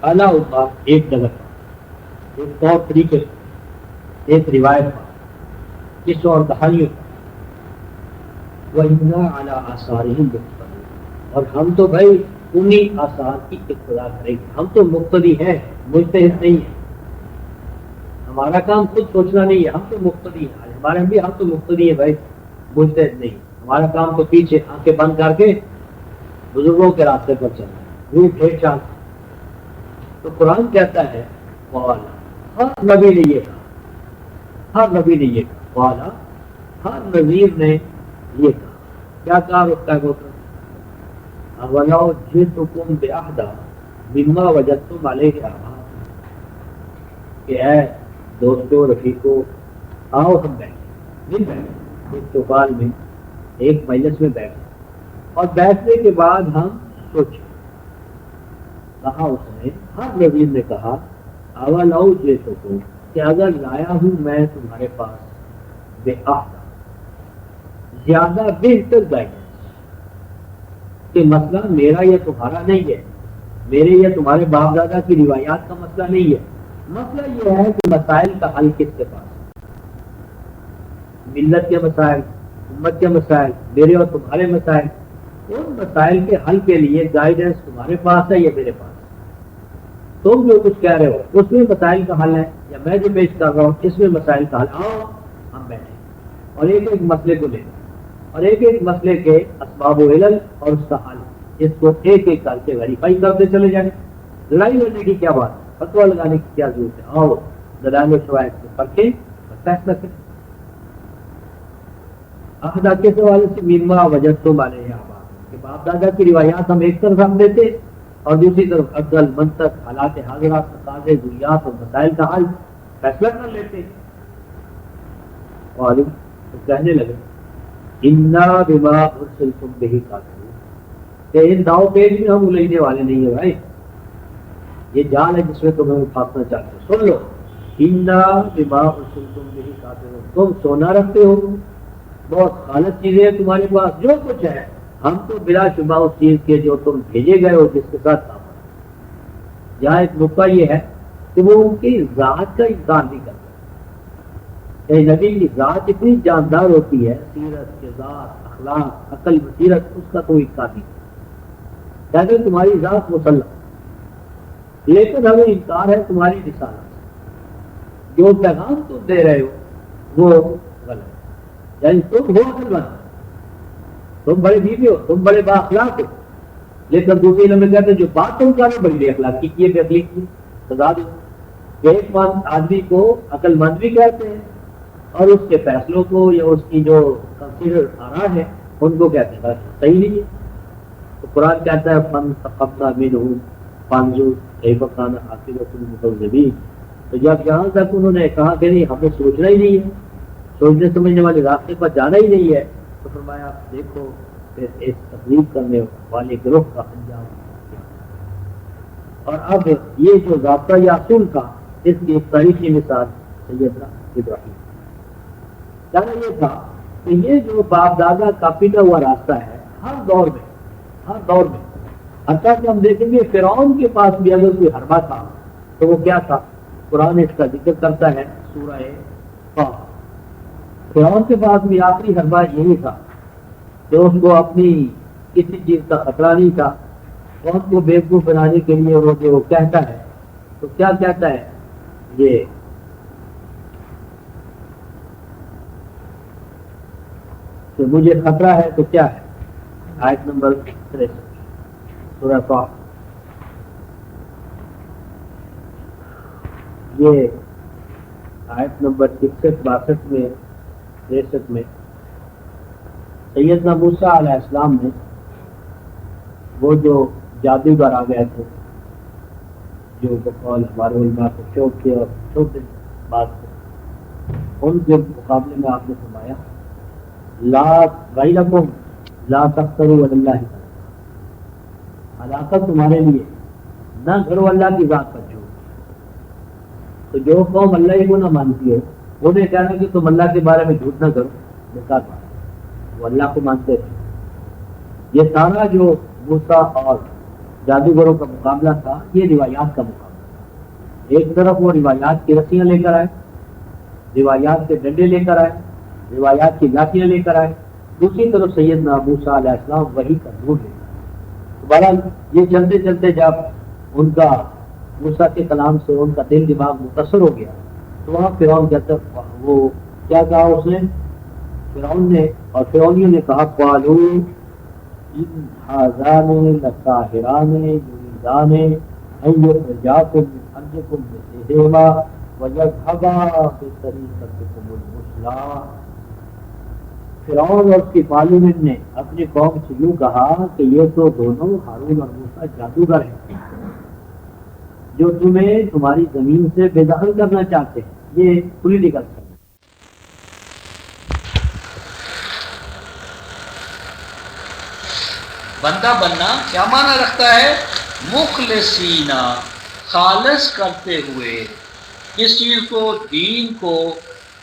علی امہ، ایک جگہ پر، ایک طور طریقے پر، ایک روایت پر، کس اور کہانیوں پر، وَإِنَّا عَلَىٰ آثَارِهِمْ مُقْتَدُونَ، اور ہم تو بھائی انہی آثار کی اقتدا کریں گے، ہم تو مقتدی ہیں، مجتہد نہیں ہیں، ہمارا کام خود سوچنا نہیں ہے، ہم تو مقتدی ہیں، ہمارے بھی ہم تو مقتدی ہیں بھائی، مجتہد نہیں، ہمارا کام تو پیچھے آنکھیں بند کر کے بزرگوں کے راستے پر چلنا ہے، روح ٹھیک چاند۔ تو قرآن کہتا ہے والا، ہر نبی نے یہ کہا، ہر نبی نے یہ کہا، والا، ہر نذیر نے یہ کہا، کیا کہا رکھتا ہے گوتر اولو جئتکم بِأَحْدَىٰ مِمَّا وَجَدتُّمْ عَلَيْهِ آبَاءَکُمْ، کہ اے دوستو، رفیقو، آؤ ہم بیٹھیں، مل بیٹھیں ایک چوپال میں، ایک مجلس میں بیٹھیں، اور بیٹھنے کے بعد ہم سوچیں۔ کہا اس نے، ہر نذیر نے کہا اولو جئتکم، کہ اگر لایا ہوں میں تمہارے پاس بِأَحْدَىٰ، زیادہ بہتر گائیڈنس، کہ مسئلہ میرا یا تمہارا نہیں ہے، میرے یا تمہارے باپ دادا کی روایات کا مسئلہ نہیں ہے، مسئلہ یہ ہے کہ مسائل کا حل کس کے پاس ہے، ملت کے مسائل، امت کے مسائل، میرے اور تمہارے مسائل، ان مسائل کے حل کے لیے گائیڈنس تمہارے پاس ہے یا میرے پاس ہے؟ تم جو کچھ کہہ رہے ہو اس میں مسائل کا حل ہے، یا میں جو پیش کر رہا ہوں اس میں مسائل کا حل؟ آؤ ہم بیٹھیں اور ایک ایک مسئلے کو لیں، اور ایک ایک مسئلے کے اسباب و علل اور اس کا حل، اس کو ایک ایک کر کے ویریفائی کرتے چلے جائیں۔ لڑائی لڑنے کی کیا بات ہے، فتویٰ لگانے کی کیا ضرورت ہے؟ آؤ دلائل و شواہد کو پرکھیں اور فیصلہ کریں۔ احدا کے حوالے سے مما وجدتم علیہ آباء، کہ باپ دادا کی روایات ہم ایک طرف رکھ دیتے اور دوسری طرف عقل، منطق، حالات حاضرہ، تقاضے، ضروریات اور مسائل کا حل فیصلہ کر لیتے۔ اور تو کہنے لگے انا بما ارسلتم به کافرون، کہ ان داؤ پیج میں ہم الجھنے والے نہیں ہیں بھائی، یہ جال ہے جس میں تمہیں پھانسنا چاہتے ہو۔ سن لو، انا بما ارسلتم به کافرون، تم سونا رکھتے ہو، بہت خالص چیزیں ہیں تمہارے پاس، جو کچھ ہے ہم تو بلا شبہ اس چیز کے جو تم بھیجے گئے ہو جس کے ساتھ کام کرو۔ یہاں ایک نقطہ یہ ہے کہ وہ ان کی ذات کا انکار نہیں کرتا۔ نبی کی ذات اتنی جاندار ہوتی ہے، سیرت، کردار، اخلاق، عقل، بصیرت، اس کا کوئی انکار نہیں کرتا۔ کہتے ہیں تمہاری ذات مسلم، لیکن ہمیں انکار ہے تمہاری رسالت، جو پیغام تم دے رہے ہو وہ غلط، یعنی تم ہو عقل مند، تم بڑے بیوی ہو، تم بڑے بااخلاق ہو، لیکن دوسری نمبر کہتے ہیں جو بات تم کر بڑی بے اخلاقی کی ہے، بے اخلاقی کی سزا دو۔ ایک مند آدمی کو عقل مند بھی کہتے ہیں، اور اس کے فیصلوں کو یا اس کی جو کنسیڈر آرا ہے ان کو کہتے ہیں صحیح نہیں ہے۔ تو قرآن کہتا ہے فن تقبنا منہم فانظر کیف کان عاقبۃ المکذبین۔ تو جب یہاں تک انہوں نے کہا کہ نہیں ہمیں سوچنا ہی نہیں ہے، سوچنے سمجھنے والے راستے پر جانا ہی نہیں ہے، تو فرمایا دیکھو پھر اس تقریب کرنے والے گروہ کا انجام کیا۔ اور اب یہ جو ضابطہ یا اصول تھا اس کی ایک تاریخی مثال سیدنا ابراہیم، کہنا یہ تھا کہ یہ جو باپ دادا کا پیٹا ہوا راستہ ہے ہر دور میں حتیٰ کہ ہم دیکھیں گے فرعون کے پاس بھی اگر کوئی حربہ تھا تو وہ کیا تھا، قرآن اس کا ذکر کرتا ہے سورہ طه۔ فرعون کے پاس بھی آخری حربہ یہی تھا کہ اس کو اپنی کسی چیز کا خطرہ نہیں تھا، قوم کو بیوقوف بنانے کے لیے وہ کہتا ہے تو کیا کہتا ہے یہ کہ مجھے خطرہ ہے تو کیا ہے، آیت نمبر 63 سورہ طه، یہ آیت نمبر 61-62 میں 63 میں سیدنا موسیٰ علیہ السلام نے وہ جو جادوگر آ گئے تھے جو بقول ہمارے علماء کو شوق کے اور چھوٹے بات تھے، ان کے مقابلے میں آپ نے فرمایا لا غیرکم لا تفتروا علی اللہ، ہلاکت تمہارے لیے، نہ کرو اللہ کی ذات پر جھوٹ۔ تو جو قوم اللہ کو نہ مانتی ہے انہیں کہنا کہ تم اللہ کے بارے میں جھوٹ نہ کرو، بیکار بات ہے، وہ اللہ کو مانتے تھے۔ یہ سارا جو موسیٰ اور جادوگروں کا مقابلہ تھا یہ روایات کا مقابلہ تھا۔ ایک طرف وہ روایات کی رسیاں لے کر آئے، روایات کے ڈنڈے لے کر آئے، روایات کی لاٹیاں لے کر آئے، دوسری طرف سیدنا موسیٰ علیہ السلام وحی کا نور لے کر۔ بہرحال یہ چلتے چلتے جب ان کا موسیٰ کے کلام سے ان کا دل دماغ متاثر ہو گیا تو وہاں فرعون کہتا وہ کیا کہا اس نے، فرعون نے اور فرعونیوں نے کہا قالوا ان ھذان لساحران یریدان ان یخرجاکم من ارضکم بسحرہما ویذھبا بطریقتکم المثلی۔ فرعون اور اس کی پارلیمنٹ نے اپنی قوم سے یوں کہا کہ یہ تو دونوں ہارون اور موسیٰ جادوگر ہیں جو تمہیں تمہاری زمین سے بے دخل کرنا چاہتے ہیں، یہ پولیٹیکل ہے۔ بندہ بننا کیا معنی رکھتا ہے، مخلصینا، خالص کرتے ہوئے، کس چیز کو، دین کو،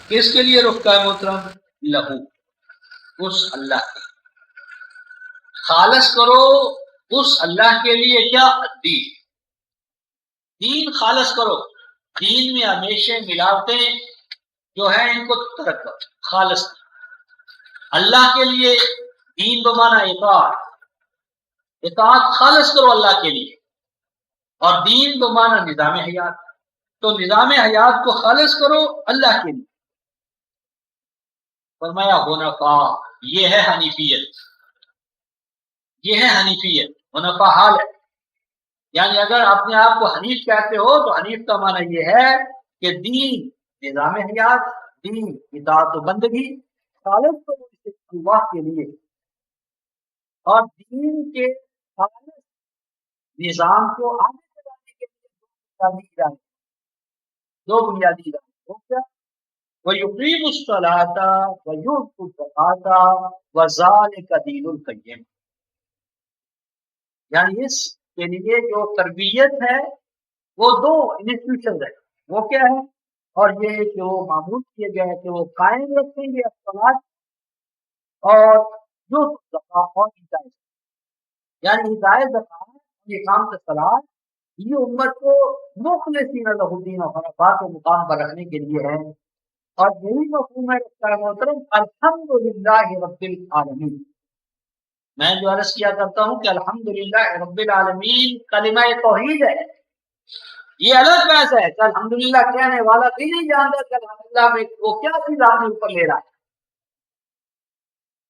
کس کے لیے رکھتا ہے محترم، لہو، اس اللہ کے، خالص کرو اس اللہ کے لیے، کیا دین، دین خالص کرو، دین میں ہمیشہ ملاوٹیں جو ہیں ان کو ترک کرو، خالص اللہ کے لیے، دین بمانا اطاعت خالص کرو اللہ کے لیے، اور دین بمانا نظام حیات، تو نظام حیات کو خالص کرو اللہ کے لیے۔ فرمایا حنفاء، یہ ہے حنیفیت، یہ ہے حنیفیت، حنفاء حال ہے، یعنی اگر اپنے آپ کو حنیف کہتے ہو تو حنیف کا معنی یہ ہے کہ دین نظام حیات، دین اطاعت و بندگی خالص کرو اللہ کے لیے، اور دین کے خالص نظام کو آگے چلانے کے لیے دو بنیادی ارادے، کیا؟ وَيُقِيمُ الصَّلَاةَ وَيُؤْتُ الزَّكَاةَ وَذَلِكَ دِينُ الْقَيِّمَةِ، یعنی اس کے لیے جو تربیت ہے وہ دو انسٹیٹیوشن ہے، وہ کیا ہے، اور یہ جو معمول کیے گئے کہ وہ قائم رکھیں گے الصلاۃ اور جو زکات اور ہدایت، یعنی ہدایت زکات اور اقامت الصلاۃ یہ امت کو مخلصین لہ الدین اور حنفاء کے مقام پر رکھنے کے لیے ہے. اور یہی مفہوم ہے اس کا محترم الحمدللہ رب العالمین. میں جو عرض کیا کرتا ہوں کہ الحمدللہ رب العالمین کلمہ توحید ہے. یہ الگ بحث ہے کہ الحمدللہ کہنے والا بھی نہیں جانتا کہ الحمدللہ میں وہ کیا چیز اپنے اوپر لے رہا ہے.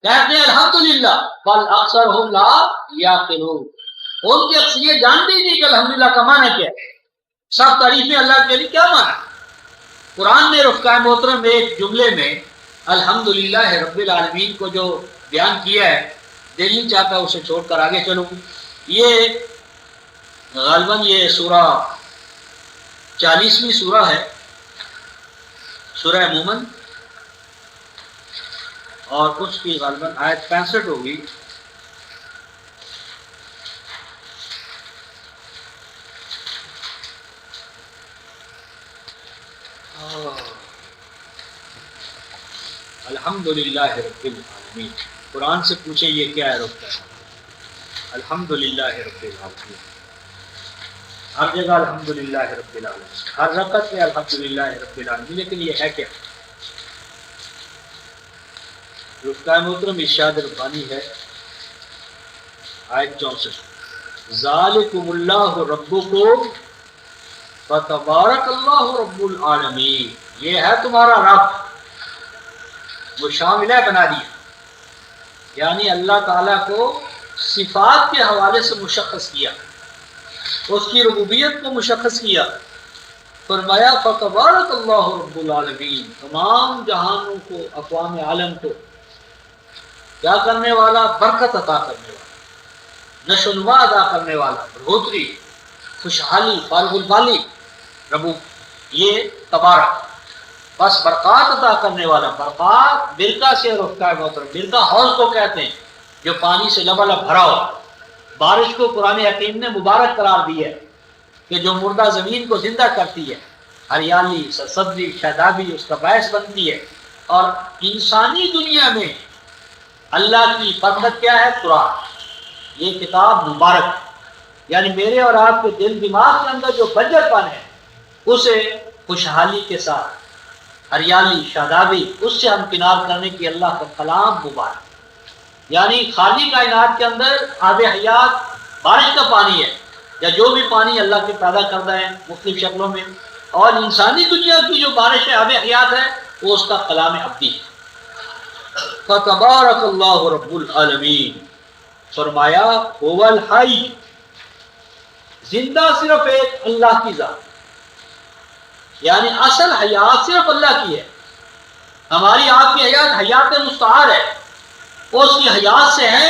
کہتے ہیں الحمدللہ بل اکثرہم لا یعقلون، ان کی اکثریت جانتی ہی نہیں کہ الحمدللہ کا معنی کیا ہے. سب تعریفیں اللہ کے لیے کیا معنی. قرآن نے رفقائے محترم ایک جملے میں الحمدللہ رب العالمین کو جو بیان کیا ہے، دل نہیں چاہتا اسے چھوڑ کر آگے چلوں. یہ غالباً یہ سورہ 40ویں سورہ ہے، سورہ مومن، اور اس کی غالباً آیت 65 ہوگی. الحمدللہ رب العالمین. قرآن سے پوچھے یہ کیا ہے رب الحمدللہ رب العالمین. ہر جگہ الحمدللہ رب العالمین، ہر رکعت میں الحمدللہ رب العالمین، لیکن یہ ہے کیا؟ رفقائے محترم ارشاد ربانی ہے آیت 64، ذالکم اللہ ربکم فتبارک اللہ رب العالمین. یہ ہے تمہارا رب، وہ شامل ہے بنا دیا، یعنی اللہ تعالیٰ کو صفات کے حوالے سے مشخص کیا، اس کی ربوبیت کو مشخص کیا. فرمایا فتبارک اللہ رب العالمین، تمام جہانوں کو، اقوام عالم کو کیا کرنے والا؟ برکت عطا کرنے والا، نشو و نما عطا کرنے والا، بڑھوتری، خوشحالی، فارغ البالی ربو، یہ تبارک. بس برکات عطا کرنے والا. برکات برکہ سے رفقائے محترم، برکہ حوض کو کہتے ہیں جو پانی سے لبالب بھرا ہو. بارش کو قرآن حکیم نے مبارک قرار دی ہے کہ جو مردہ زمین کو زندہ کرتی ہے، ہریالی، سبزی، شادابی اس کا باعث بنتی ہے. اور انسانی دنیا میں اللہ کی برکت کیا ہے؟ قرآن، یہ کتاب مبارک، یعنی میرے اور آپ کے دل دماغ کے اندر جو بنجر پن ہے اسے خوشحالی کے ساتھ، ہریالی، شادابی، اس سے ہمکنار کرنے کی اللہ کا کلام مبارک. یعنی خالی کائنات کے اندر آب حیات بارش کا پانی ہے، یا جو بھی پانی اللہ کے پیدا کردہ ہے مختلف شکلوں میں، اور انسانی دنیا کی جو بارش ہے، آب حیات ہے، وہ اس کا کلام ابدی ہے. فتبارک اللہ رب العالمین. فرمایا هو الحی، زندہ صرف ایک اللہ کی ذات، یعنی اصل حیات صرف اللہ کی ہے. ہماری آپ کی حیات حیات مستعار ہے، اس کی حیات سے ہے،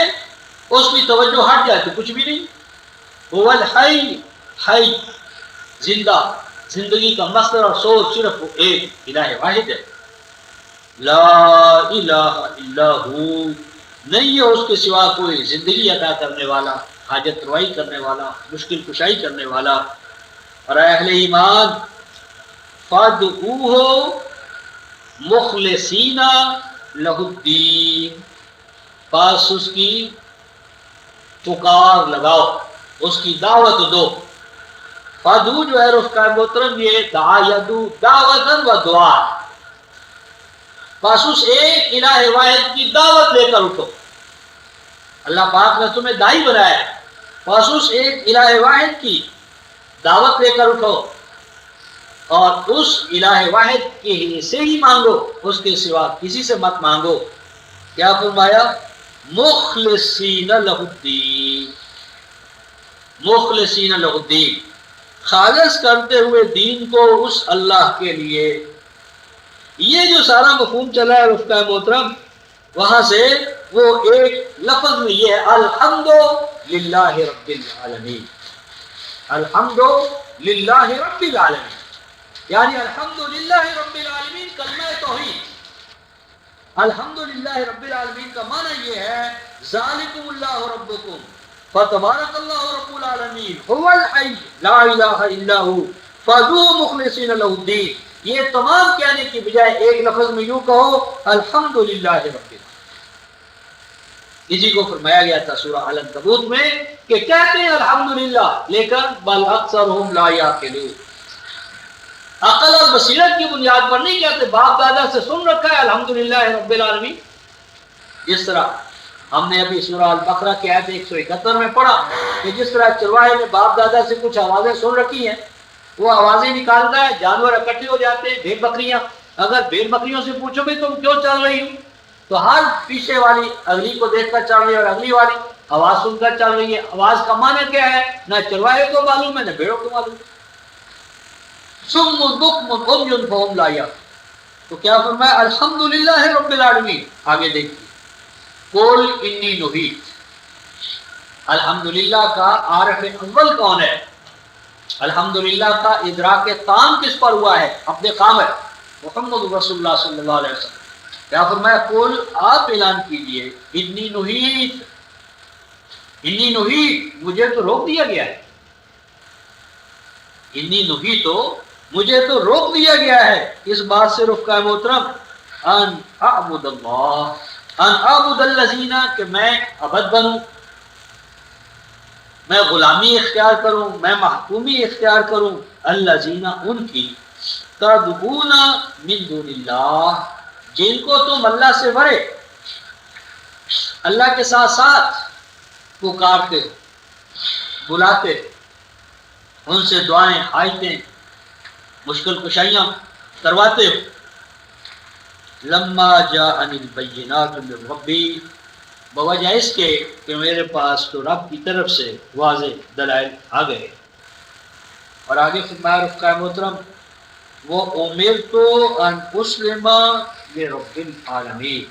اس کی توجہ ہٹ جائے تو کچھ بھی نہیں. هو الحی، حی زندہ، زندگی کا مصدر اور سورس صرف ایک الہ واحد ہے. لا الہ الا ہو، نہیں ہے اس کے سوا کوئی زندگی عطا کرنے والا، حاجت روائی کرنے والا، مشکل کشائی کرنے والا. اور اہل ایمان فادعوہ مخلصین لہ الدین، پاس اس کی پکار لگاؤ، اس کی دعوت دو. فادعو جو ہے رفقائے محترم یہ دعا یدعو دعوتاً و دعا، بس اس ایک الہ واحد کی دعوت لے کر اٹھو. اللہ پاک نے تمہیں دائی بنایا ہے، بس اس ایک الہ واحد کی دعوت لے کر اٹھو، اور اس الہ واحد کے سے ہی مانگو، اس کے سوا کسی سے مت مانگو. کیا فرمایا؟ مخلصین لہ الدین، مخلصین لہ الدین، خالص کرتے ہوئے دین کو اس اللہ کے لیے. یہ جو سارا مفہوم چلا ہے رفقائے محترم، وہاں سے وہ ایک لفظ میں یہ ہے الحمد للہ رب العالمین. الحمد للہ رب العالمین، یعنی الحمد للہ رب العالمین کلمہ توحید. الحمد للہ رب العالمین کا معنی یہ ہے ذالکم اللہ ربکم فتبارک اللہ رب العالمین هو الحی لا الہ الا ہو فادعوہ مخلصین لہ الدین. یہ تمام کہنے کی بجائے ایک لفظ میں یوں کہو الحمد للہ رب العالمین. اسی کو فرمایا گیا تھا سورہ العنکبوت میں کہ کہتے ہیں الحمدللہ لیکن بل اکثرهم لا یعقلون، عقل اور بصیرت کی بنیاد پر نہیں کہتے، باپ دادا سے سن رکھا ہے الحمدللہ رب العالمین۔ جس طرح ہم نے ابھی سورہ البقرہ کی آیت 171 میں پڑھا کہ جس طرح چرواہے نے باپ دادا سے کچھ آوازیں سن رکھی ہیں، وہ آوازیں نکالتا ہے، جانور اکٹھے ہو جاتے ہیں، بھیڑ بکریاں، اگر بھیڑ بکریوں سے پوچھو بھی تم کیوں چل رہی ہو، تو ہر پیچھے والی اگلی کو دیکھ کر چل رہی ہے اور اگلی والی آواز سن کر چل رہی ہے۔ آواز کا معنی کیا ہے؟ نہ چرواہے کو معلوم ہے نہ بھیڑوں کو معلوم ہے۔ سم بکم عمی فہم لا یعقلون۔ تو کیا فرمایا؟ الحمدللہ رب العالمین۔ آگے دیکھیے، قل انی نہیت، الحمدللہ کا عارف اول کون ہے؟ الحمدللہ کا ادراک تام کس پر ہوا ہے؟ اپنے قامر محمد رسول اللہ صلی اللہ علیہ وسلم۔ کیا فرمایا؟ قل، آپ اعلان کیجئے، انی نہیت، انی نہیت، مجھے تو روک دیا گیا ہے، انی نہیت تو مجھے تو روک دیا گیا ہے اس بات سے رفقہ محترم، ان اعبد اللہ، ان اعبد الذین، کہ میں عبد بنوں، میں غلامی اختیار کروں، میں محکومی اختیار کروں، الذین، ان کی، تدعون من دون اللہ، جن کو تم اللہ سے ورے اللہ کے ساتھ ساتھ پکارتے ہو، بلاتے ہو، ان سے دعائیں حاجتیں مشکل کشائیاں کرواتے ہو۔ لما جاءنی البینات من ربی، بوجہ اس کے کہ میرے پاس تو رب کی طرف سے واضح دلائل آ گئے۔ اور آگے فرمایا رفقہ محترم، وہ امرت ان اسلم لرب العالمین،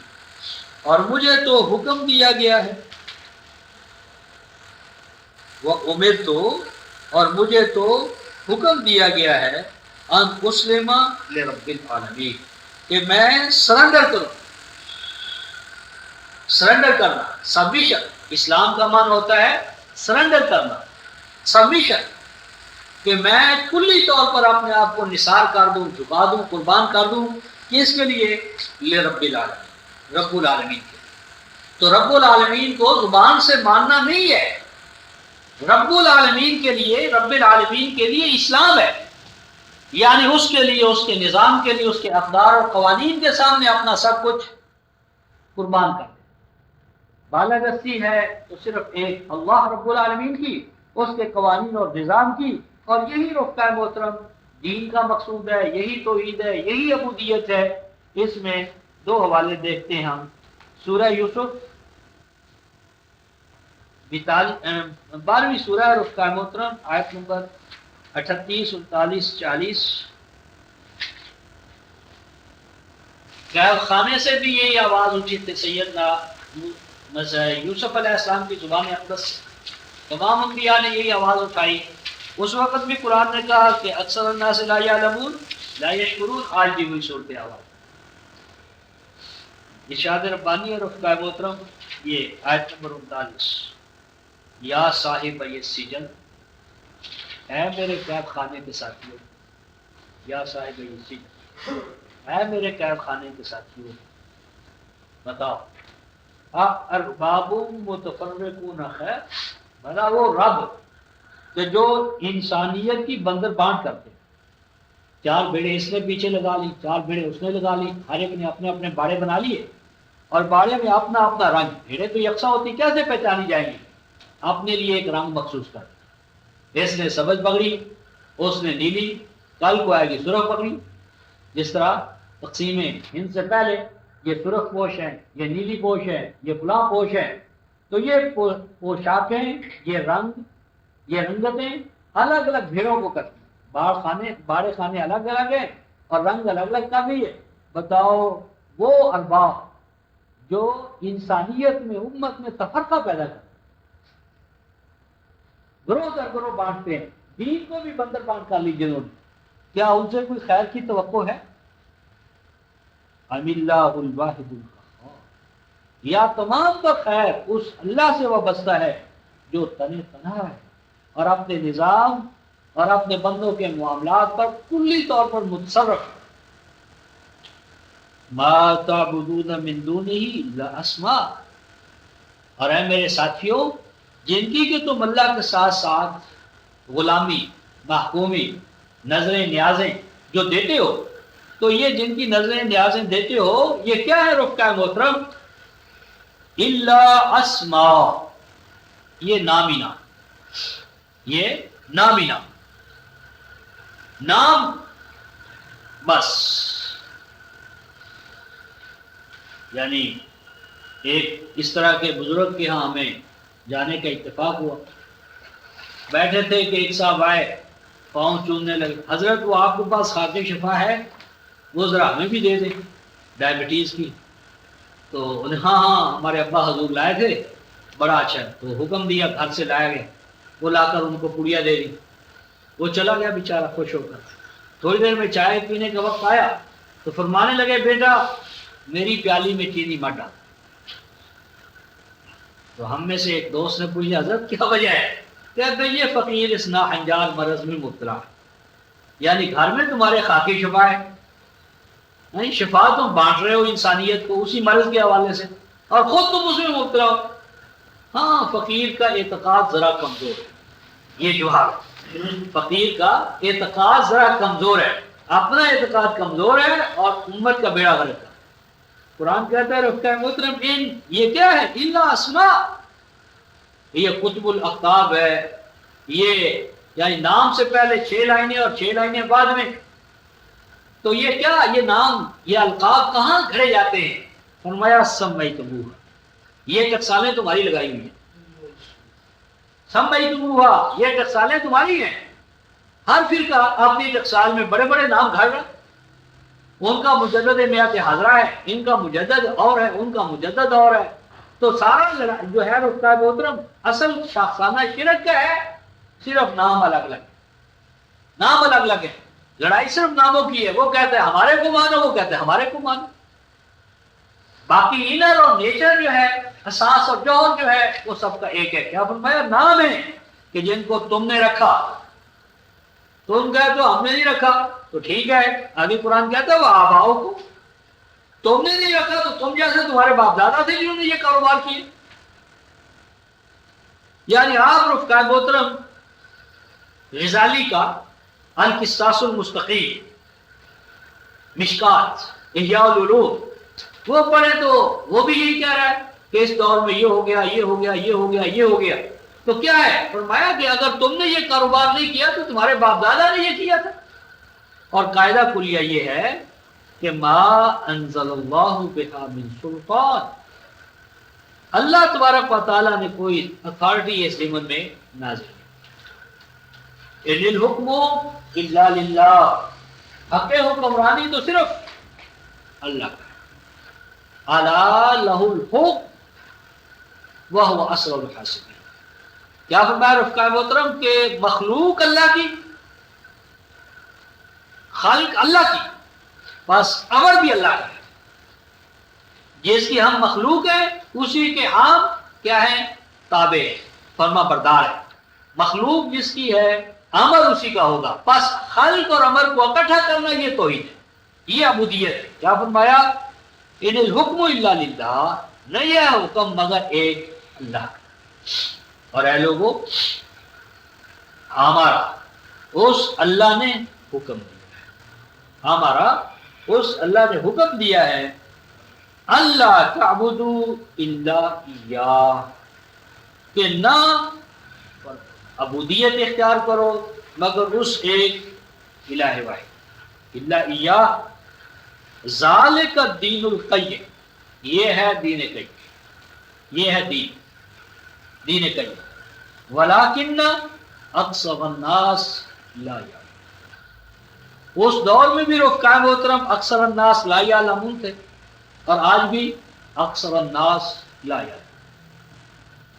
اور مجھے تو حکم دیا گیا ہے، وہ امرت، اور مجھے تو حکم دیا گیا ہے، ان اسلم لرب العالمین، کہ میں سرنڈر کروں، سرنڈر کرنا، سبمیشن، اسلام کا معنی ہوتا ہے سرنڈر کرنا، سبمیشن، کہ میں کلی طور پر اپنے آپ کو نثار کر دوں، جھکا دوں، قربان کر دوں، کس کے لیے؟ لرب العالمین، رب العالمین کے۔ تو رب العالمین کو زبان سے ماننا نہیں ہے، رب العالمین کے لیے، رب العالمین کے لیے اسلام ہے، یعنی اس کے لیے، اس کے نظام کے لیے، اس کے اقدار اور قوانین کے سامنے اپنا سب کچھ قربان کر دے۔ بالادستی ہے تو صرف ایک اللہ رب العالمین کی، اس کے قوانین اور نظام کی، اور یہی رفقہ محترم دین کا مقصود ہے، یہی توحید ہے، یہی عبودیت ہے۔ اس میں دو حوالے دیکھتے ہیں ہم، سورہ یوسف 12ویں سورہ رفقہ محترم، آیت نمبر 38، 39، 40۔ قید خانے سے بھی یہی آواز اٹھی تھی سیدنا یوسف علیہ السلام کی زبان اقدس سے، تمام انبیاء نے یہی آواز اٹھائی۔ اس وقت بھی قرآن نے کہا کہ اکثر الناس لا یعلمون لا یشکرون، آج بھی وہی صورت حال۔ ارشاد ربانی اور رفقہ محترم، یہ آیت نمبر 39، یا صاحب یہ سجن، اے میرے قید خانے کے ساتھیوں، یا صاحب یہ سجن، اے میرے قید خانے کے ساتھیوں، بتاؤ، ارباب متفرقون خیر، بھلا وہ رب کہ جو انسانیت کی بندر بانٹ کرتے، چار بیڑے اس نے پیچھے لگا لی، چار بیڑے اس نے لگا لی، ہر ایک نے اپنے اپنے باڑے بنا لیے، اور باڑے میں اپنا اپنا رنگ، بھیڑیں تو یکساں ہوتی کیسے پہچانی جائیں گی؟ اپنے لیے ایک رنگ مخصوص کر، اس نے سبز پگڑی، اس نے نیلی، کل کو آئے گی سرخ پگڑی۔ جس طرح تقسیم ہند سے پہلے یہ سرخ پوش ہیں، یہ نیلی پوش ہے، یہ فلاں پوش ہے، تو یہ پوشاکیں، یہ رنگ، یہ رنگتیں الگ الگ بھیڑوں کو کرتی ہیں، باڑے خانے الگ الگ ہیں اور رنگ الگ الگ کا بھی ہے۔ بتاؤ وہ ارباب جو انسانیت میں، امت میں تفرقہ پیدا کرتے، گروہ در گروہ بانٹتے ہیں، دین کو بھی بندر بانٹ کر لی جنہوں نے، کیا ان سے کوئی خیر کی توقع ہے؟ ام اللہ الواحد القہار، یا تمام کا خیر اس اللہ سے وابستہ ہے جو تن تنہا ہے اور اپنے نظام اور اپنے بندوں کے معاملات پر کلی طور پر متصرف ہے۔ ما تعبدون من دونہ الا اسماء، اور اے میرے ساتھیوں، جن کی کہ تم اللہ کے ساتھ ساتھ غلامی، محکومی، نظریں نیازیں جو دیتے ہو، تو یہ جن کی نظریں نیازیں دیتے ہو یہ کیا ہے رفقا محترم؟ اللہ اسماء، یہ نامی نام، یہ نامی نام، نام بس. یعنی ایک اس طرح کے بزرگ کے ہاں ہمیں جانے کا اتفاق ہوا. بیٹھے تھے کہ ایک صاحب آئے، پاؤں چومنے لگے. حضرت وہ آپ کے پاس خاک شفا ہے، وہ ذرا ہمیں بھی دے دیں ڈائبٹیز کی. تو ہاں ہاں ہمارے ابا حضور لائے تھے، بڑا اچھا ہے. تو حکم دیا، گھر سے لایا گیا، وہ لا کر ان کو پڑیا دے دی. وہ چلا گیا بیچارہ خوش ہو کر. تھوڑی دیر میں چائے پینے کا وقت آیا تو فرمانے لگے بیٹا میری پیالی میں چینی مت ڈال. تو ہم میں سے ایک دوست نے پوچھا حضرت کیا وجہ ہے؟ کہتے یہ فقیر اس ناہنجار مرض میں مبتلا ہے. یعنی گھر میں تمہارے خاکی شفا ہے، نہیں شفا تم بانٹ رہے ہو انسانیت کو اسی مرض کے حوالے سے، اور خود تم اس میں مبتلا ہو. ہاں فقیر کا اعتقاد ذرا کمزور ہے، یہ جواب. فقیر کا اعتقاد ذرا کمزور ہے، اپنا اعتقاد کمزور ہے اور امت کا بیڑا غرق ہے. قرآن کہتا ہے رفقہ محترم ان یہ کیا ہے؟ الا اسماء، یہ قطب الاقطاب ہے. یہ یعنی نام سے پہلے 6 لائنیں اور 6 لائنیں بعد میں. تو یہ کیا، یہ نام، یہ القاب کہاں گھڑے جاتے ہیں؟ فرمایا سمیتموہ، یہ ٹکسالیں تمہاری لگائی ہوئی ہیں. سمیتموہ، یہ ٹکسالیں تمہاری ہیں. ہر فرقہ اپنی ٹکسال میں بڑے بڑے نام گھڑ رہا. ان کا مجدد میات حاضرہ ہے، ان کا مجدد اور ہے، ان کا مجدد اور ہے. تو سارا جو ہے رفقہ محترم اصل شاخسانہ شرک کا ہے، صرف نام الگ الگ، نام الگ الگ ہے. لڑائی صرف ناموں کی ہے. وہ کہتے ہیں ہمارے کو مانو، وہ کہتے ہیں ہمارے کو مانو. باقی انر اور نیچر جو ہے، اساس اور جوہر جو ہے، وہ سب کا ایک ہے. کیا فرمایا؟ نام ہے کہ جن کو تم نے رکھا. تم کہتے ہو ہم نے نہیں رکھا تو ٹھیک ہے. آگے قرآن کہتا ہے وہ آباؤ کو، تم نے نہیں رکھا تو تم جیسے تمہارے باپ دادا تھے جنہوں نے یہ کاروبار کیے. یعنی آپ رفقا محترم غزالی کا القصاص المستقیم، مشکات، احیاء العلوم وہ پڑھے تو وہ بھی یہی کہہ رہا ہے کہ اس دور میں یہ ہو گیا، یہ ہو گیا، یہ ہو گیا، یہ ہو گیا. تو کیا ہے؟ فرمایا کہ اگر تم نے یہ کاروبار نہیں کیا تو تمہارے باپ دادا نے یہ کیا تھا. اور قاعدہ کلیہ یہ ہے کہ ما انزل اللہ بہا من سلطان، اللہ تبارک و تعالیٰ نے کوئی اتھارٹی اس ضمن میں نازل کی. ان الحکم الا للہ، حق حکمرانی تو صرف اللہ کا. الا لہ الحکم وہو اسرع الحاسبین. کیا فرمایا رفقا محترم کہ مخلوق اللہ کی، خالق اللہ کی، بس امر بھی اللہ کا ہے. جس کی ہم مخلوق ہیں اسی کے ہم کیا ہیں؟ تابع ہیں، فرما بردار ہے. مخلوق جس کی ہے امر اسی کا ہوگا. بس خلق اور امر کو اکٹھا کرنا یہ توحید ہے، یہ عبودیت ہے. کیا فرمایا؟ ان الحکم الا للہ، نہیں ہے حکم مگر ایک اللہ کا. اور اے لوگوں ہمارا اس اللہ نے حکم دیا ہے، ہمارا اس اللہ نے حکم دیا ہے اللہ تعبدوا الا ایاہ، کہ نہ عبودیت اختیار کرو مگر اس ایک الہ واحد، الا ایاہ. ذالک الدین القیم، یہ ہے دین قیم، یہ ہے دین قیم. ولیکن اکثر الناس لا یعلمون. اس دور میں بھی رفقا محترم اکثر الناس لا یعلمون تھے، اور آج بھی اکثر الناس لا یعلمون.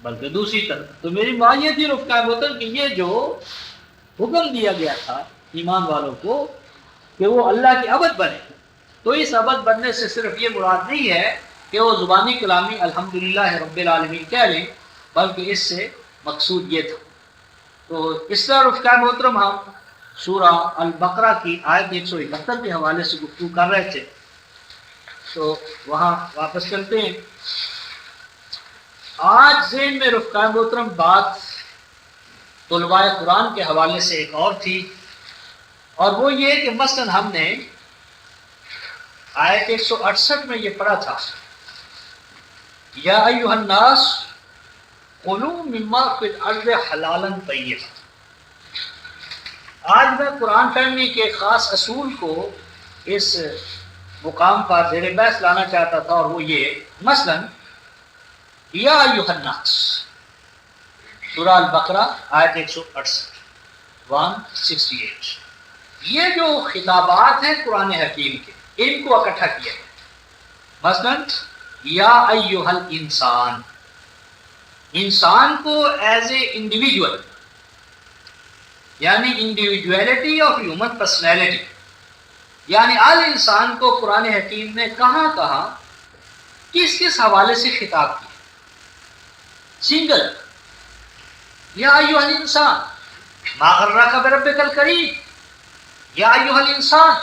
بلکہ دوسری طرف تو میری ماں یہ تھی رفقا محترم کہ یہ جو حکم دیا گیا تھا ایمان والوں کو کہ وہ اللہ کے عبد بنے، تو اس عبد بننے سے صرف یہ مراد نہیں ہے کہ وہ زبانی کلامی الحمدللہ رب العالمین کہہ لیں، بلکہ اس سے مقصود یہ تھا. تو اس طرح رفقا محترم ہم سورہ البقرہ کی آیت 171 کے حوالے سے گفتگو کر رہے تھے، تو وہاں واپس چلتے ہیں. آج ذہن میں رفقائے محترم بات طلباء قرآن کے حوالے سے ایک اور تھی، اور وہ یہ کہ مثلا ہم نے آیت 168 میں یہ پڑھا تھا، یا ایھا الناس کلوا مما فی الارض حلالا طیبا۔ آج میں قرآن پڑھنے کے خاص اصول کو اس مقام پر زیر بحث لانا چاہتا تھا، اور وہ یہ مثلا یا ایھا الناس، سورہ البقرہ آیت 168 یہ جو خطابات ہیں قرآن حکیم کے، ان کو اکٹھا کیا گیا۔ مثلا یا ایھا الانسان، انسان کو ایز اے انڈیویجول، یعنی انڈیویجویلٹی آف ہیومن پرسنالٹی، یعنی الانسان کو قرآن حکیم نے کہاں کہاں کس کس حوالے سے خطاب کیا؟ سنگل، یا ایھا الانسان ما غرک بربک الکریم، یا ایھا الانسان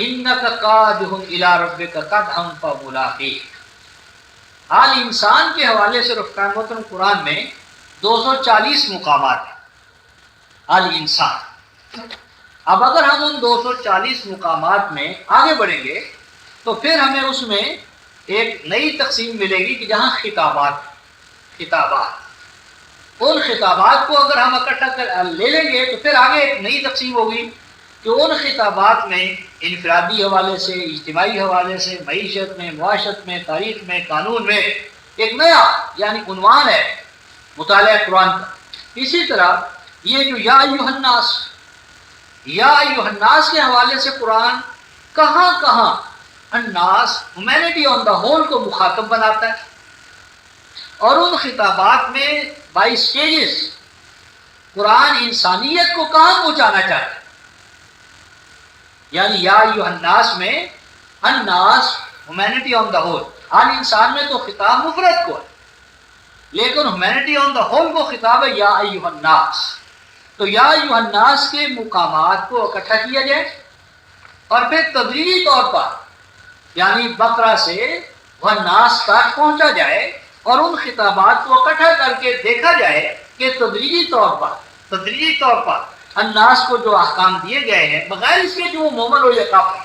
انک قادح الی ربک قدحا فملاقیہ۔ آل انسان کے حوالے سے رفقائے محترم قرآن میں 240 مقامات ہیں آل انسان۔ اب اگر ہم ان 240 مقامات میں آگے بڑھیں گے تو پھر ہمیں اس میں ایک نئی تقسیم ملے گی کہ جہاں خطابات ان خطابات کو اگر ہم اکٹھا کر لے لیں گے تو پھر آگے ایک نئی تقسیم ہوگی کہ ان خطابات میں انفرادی حوالے سے، اجتماعی حوالے سے، معیشت میں، معاشرت میں، تاریخ میں، قانون میں ایک نیا یعنی عنوان ہے مطالعہ قرآن کا۔ اسی طرح یہ جو یا ایھا الناس، یا ایھا الناس کے حوالے سے قرآن کہاں کہاں الناس ہیومینٹی آن دا ہول کو مخاطب بناتا ہے، اور ان خطابات میں بائی سٹیجز قرآن انسانیت کو کہاں پہنچانا چاہتا ہے۔ یعنی یا ایھا الناس میں الناس ہیومینٹی آن دا ہول، آل انسان میں تو خطاب مفرد کو ہے، لیکن ہیومینٹی آن دا ہول کو خطاب ہے یا ایھا الناس۔ تو یا ایھا الناس کے مقامات کو اکٹھا کیا جائے اور پھر تدریجی طور پر یعنی بقرہ سے وہ ناس تک پہنچا جائے، اور ان خطابات کو اکٹھا کر کے دیکھا جائے کہ تدریجی طور پر الناس کو جو احکام دیے گئے ہیں بغیر اس کے جو وہ مومن ہو یا کافر،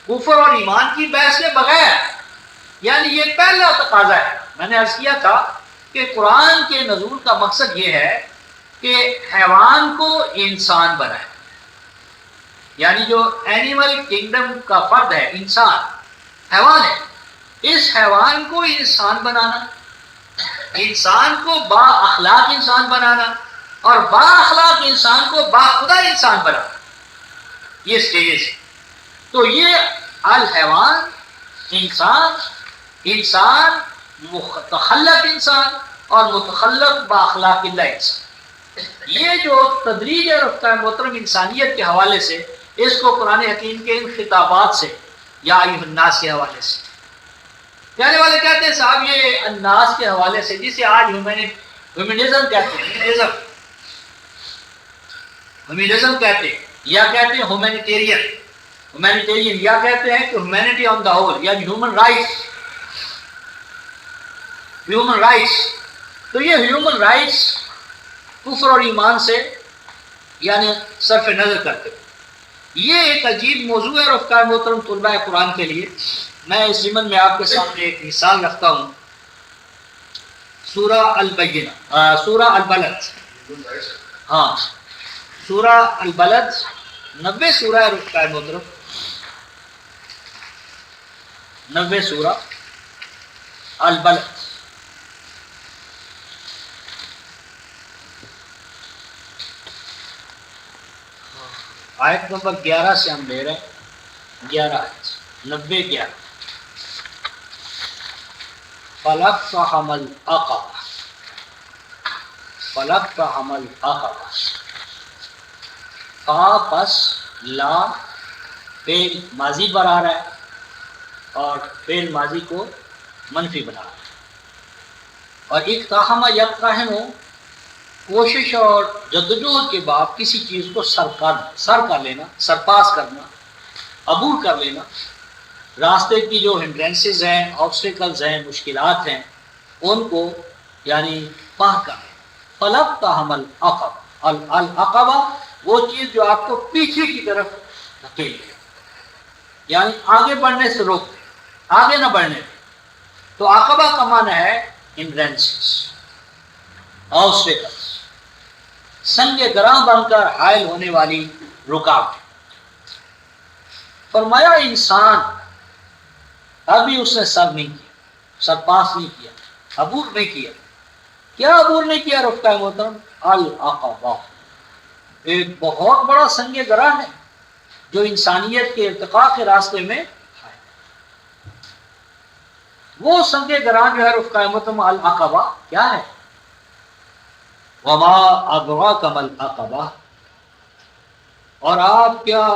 کفر اور ایمان کی بحث کے بغیر، یعنی یہ پہلا تقاضا ہے۔ میں نے عرض کیا تھا کہ قرآن کے نزول کا مقصد یہ ہے کہ حیوان کو انسان بنائے، یعنی جو اینیمل کنگڈم کا فرد ہے انسان، حیوان ہے، اس حیوان کو انسان بنانا، انسان کو با اخلاق انسان بنانا، اور با اخلاق انسان کو با خدا انسان بنانا، یہ سٹیجز ہے۔ تو یہ الحیوان انسان متخلق انسان اور متخلق با اخلاق اللہ انسان، یہ جو تدریج رفتہ محترم انسانیت کے حوالے سے اس کو قرآن حکیم کے ان خطابات سے یا ایھا الناس کے حوالے سے کہنے والے کہتے ہیں صاحب یہ الناس کے حوالے سے، جسے آج ہیومنزم کہتے ہیں، ہیومنزم کہتے ہیں، یا کہتے ہیں ہیومینیٹیرین، یا کہتے ہیں کہ ہیومینٹی آن دا ہول، یعنی ہیومن رائٹس۔ تو یہ ہیومن رائٹس کفر اور ایمان سے یعنی صرف نظر کرتے ہیں۔ یہ ایک عجیب موضوع ہے رفقائے محترم طلباء قرآن کے لیے۔ میں اس ضمن میں آپ کے سامنے ایک مثال رکھتا ہوں، سورہ البلد، ہاں سورہ البلد 90 سورہ ہے رفقائے محترم، 90 سورہ البلد۔ آیت نمبر 11 سے ہم لے رہے ہیں، 11 آیت 90-11۔ فلقتحم العقبہ، فا پس لا فعل ماضی پر آ رہا ہے اور فعل ماضی کو منفی بنا رہا ہے، اور اقتحم یقتحم کوشش اور جدوجہد کے بعد کسی چیز کو سر کر لینا، سرپاس کرنا، عبور کر لینا، راستے کی جو ہنڈرنسز ہیں، آبسٹیکلز ہیں، مشکلات ہیں، ان کو یعنی پا کر فلقتحم العقبہ، العقبہ وہ چیز جو آپ کو پیچھے کی طرف دھکیل دے، یعنی آگے بڑھنے سے روک دے، آگے نہ بڑھنے دے۔ تو عقبہ کا معنی ہے ہنڈرنسز، آبسٹیکلز، سنگ گراں بن کر حائل ہونے والی رکاوٹ۔ فرمایا انسان ابھی اس نے سر نہیں کیا، سر پاس نہیں کیا، عبور نہیں کیا۔ کیا عبور نہیں کیا رفقہ محترم؟ العقبہ، ایک بہت بڑا سنگ گراں ہے جو انسانیت کے ارتقاء کے راستے میں ہے۔ وہ سنگ گراں جو ہے رفقہ محترم العقبہ کیا ہے؟ وما ادراک ما العقبہ، اور آپ کیا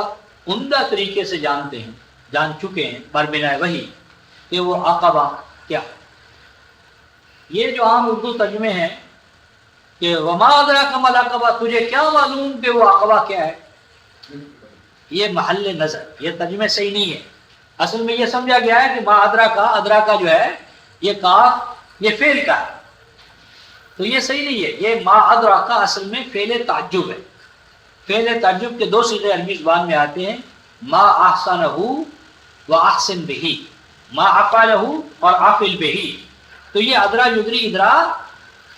عمدہ طریقے سے جانتے ہیں، جان چکے ہیں بربنائے وحی کہ وہ عقبہ کیا ہے۔ یہ جو عام اردو ترجمے ہیں کہ وما ادراک ما العقبہ، تجھے کیا معلوم کہ وہ عقبہ کیا ہے، یہ محل نظر، یہ ترجمے صحیح نہیں ہے۔ اصل میں یہ سمجھا گیا ہے کہ ما ادراکا جو ہے یہ کاف یہ فعل کا ہے، تو یہ صحیح نہیں ہے۔ یہ ما ادراکا اصل میں فعل تعجب ہے۔ فعل تعجب کے دو صیغے عربی زبان میں آتے ہیں، ما احسنہ و احسن بہی، ما افعلہ اور افعل بہی۔ تو یہ ادرا یدری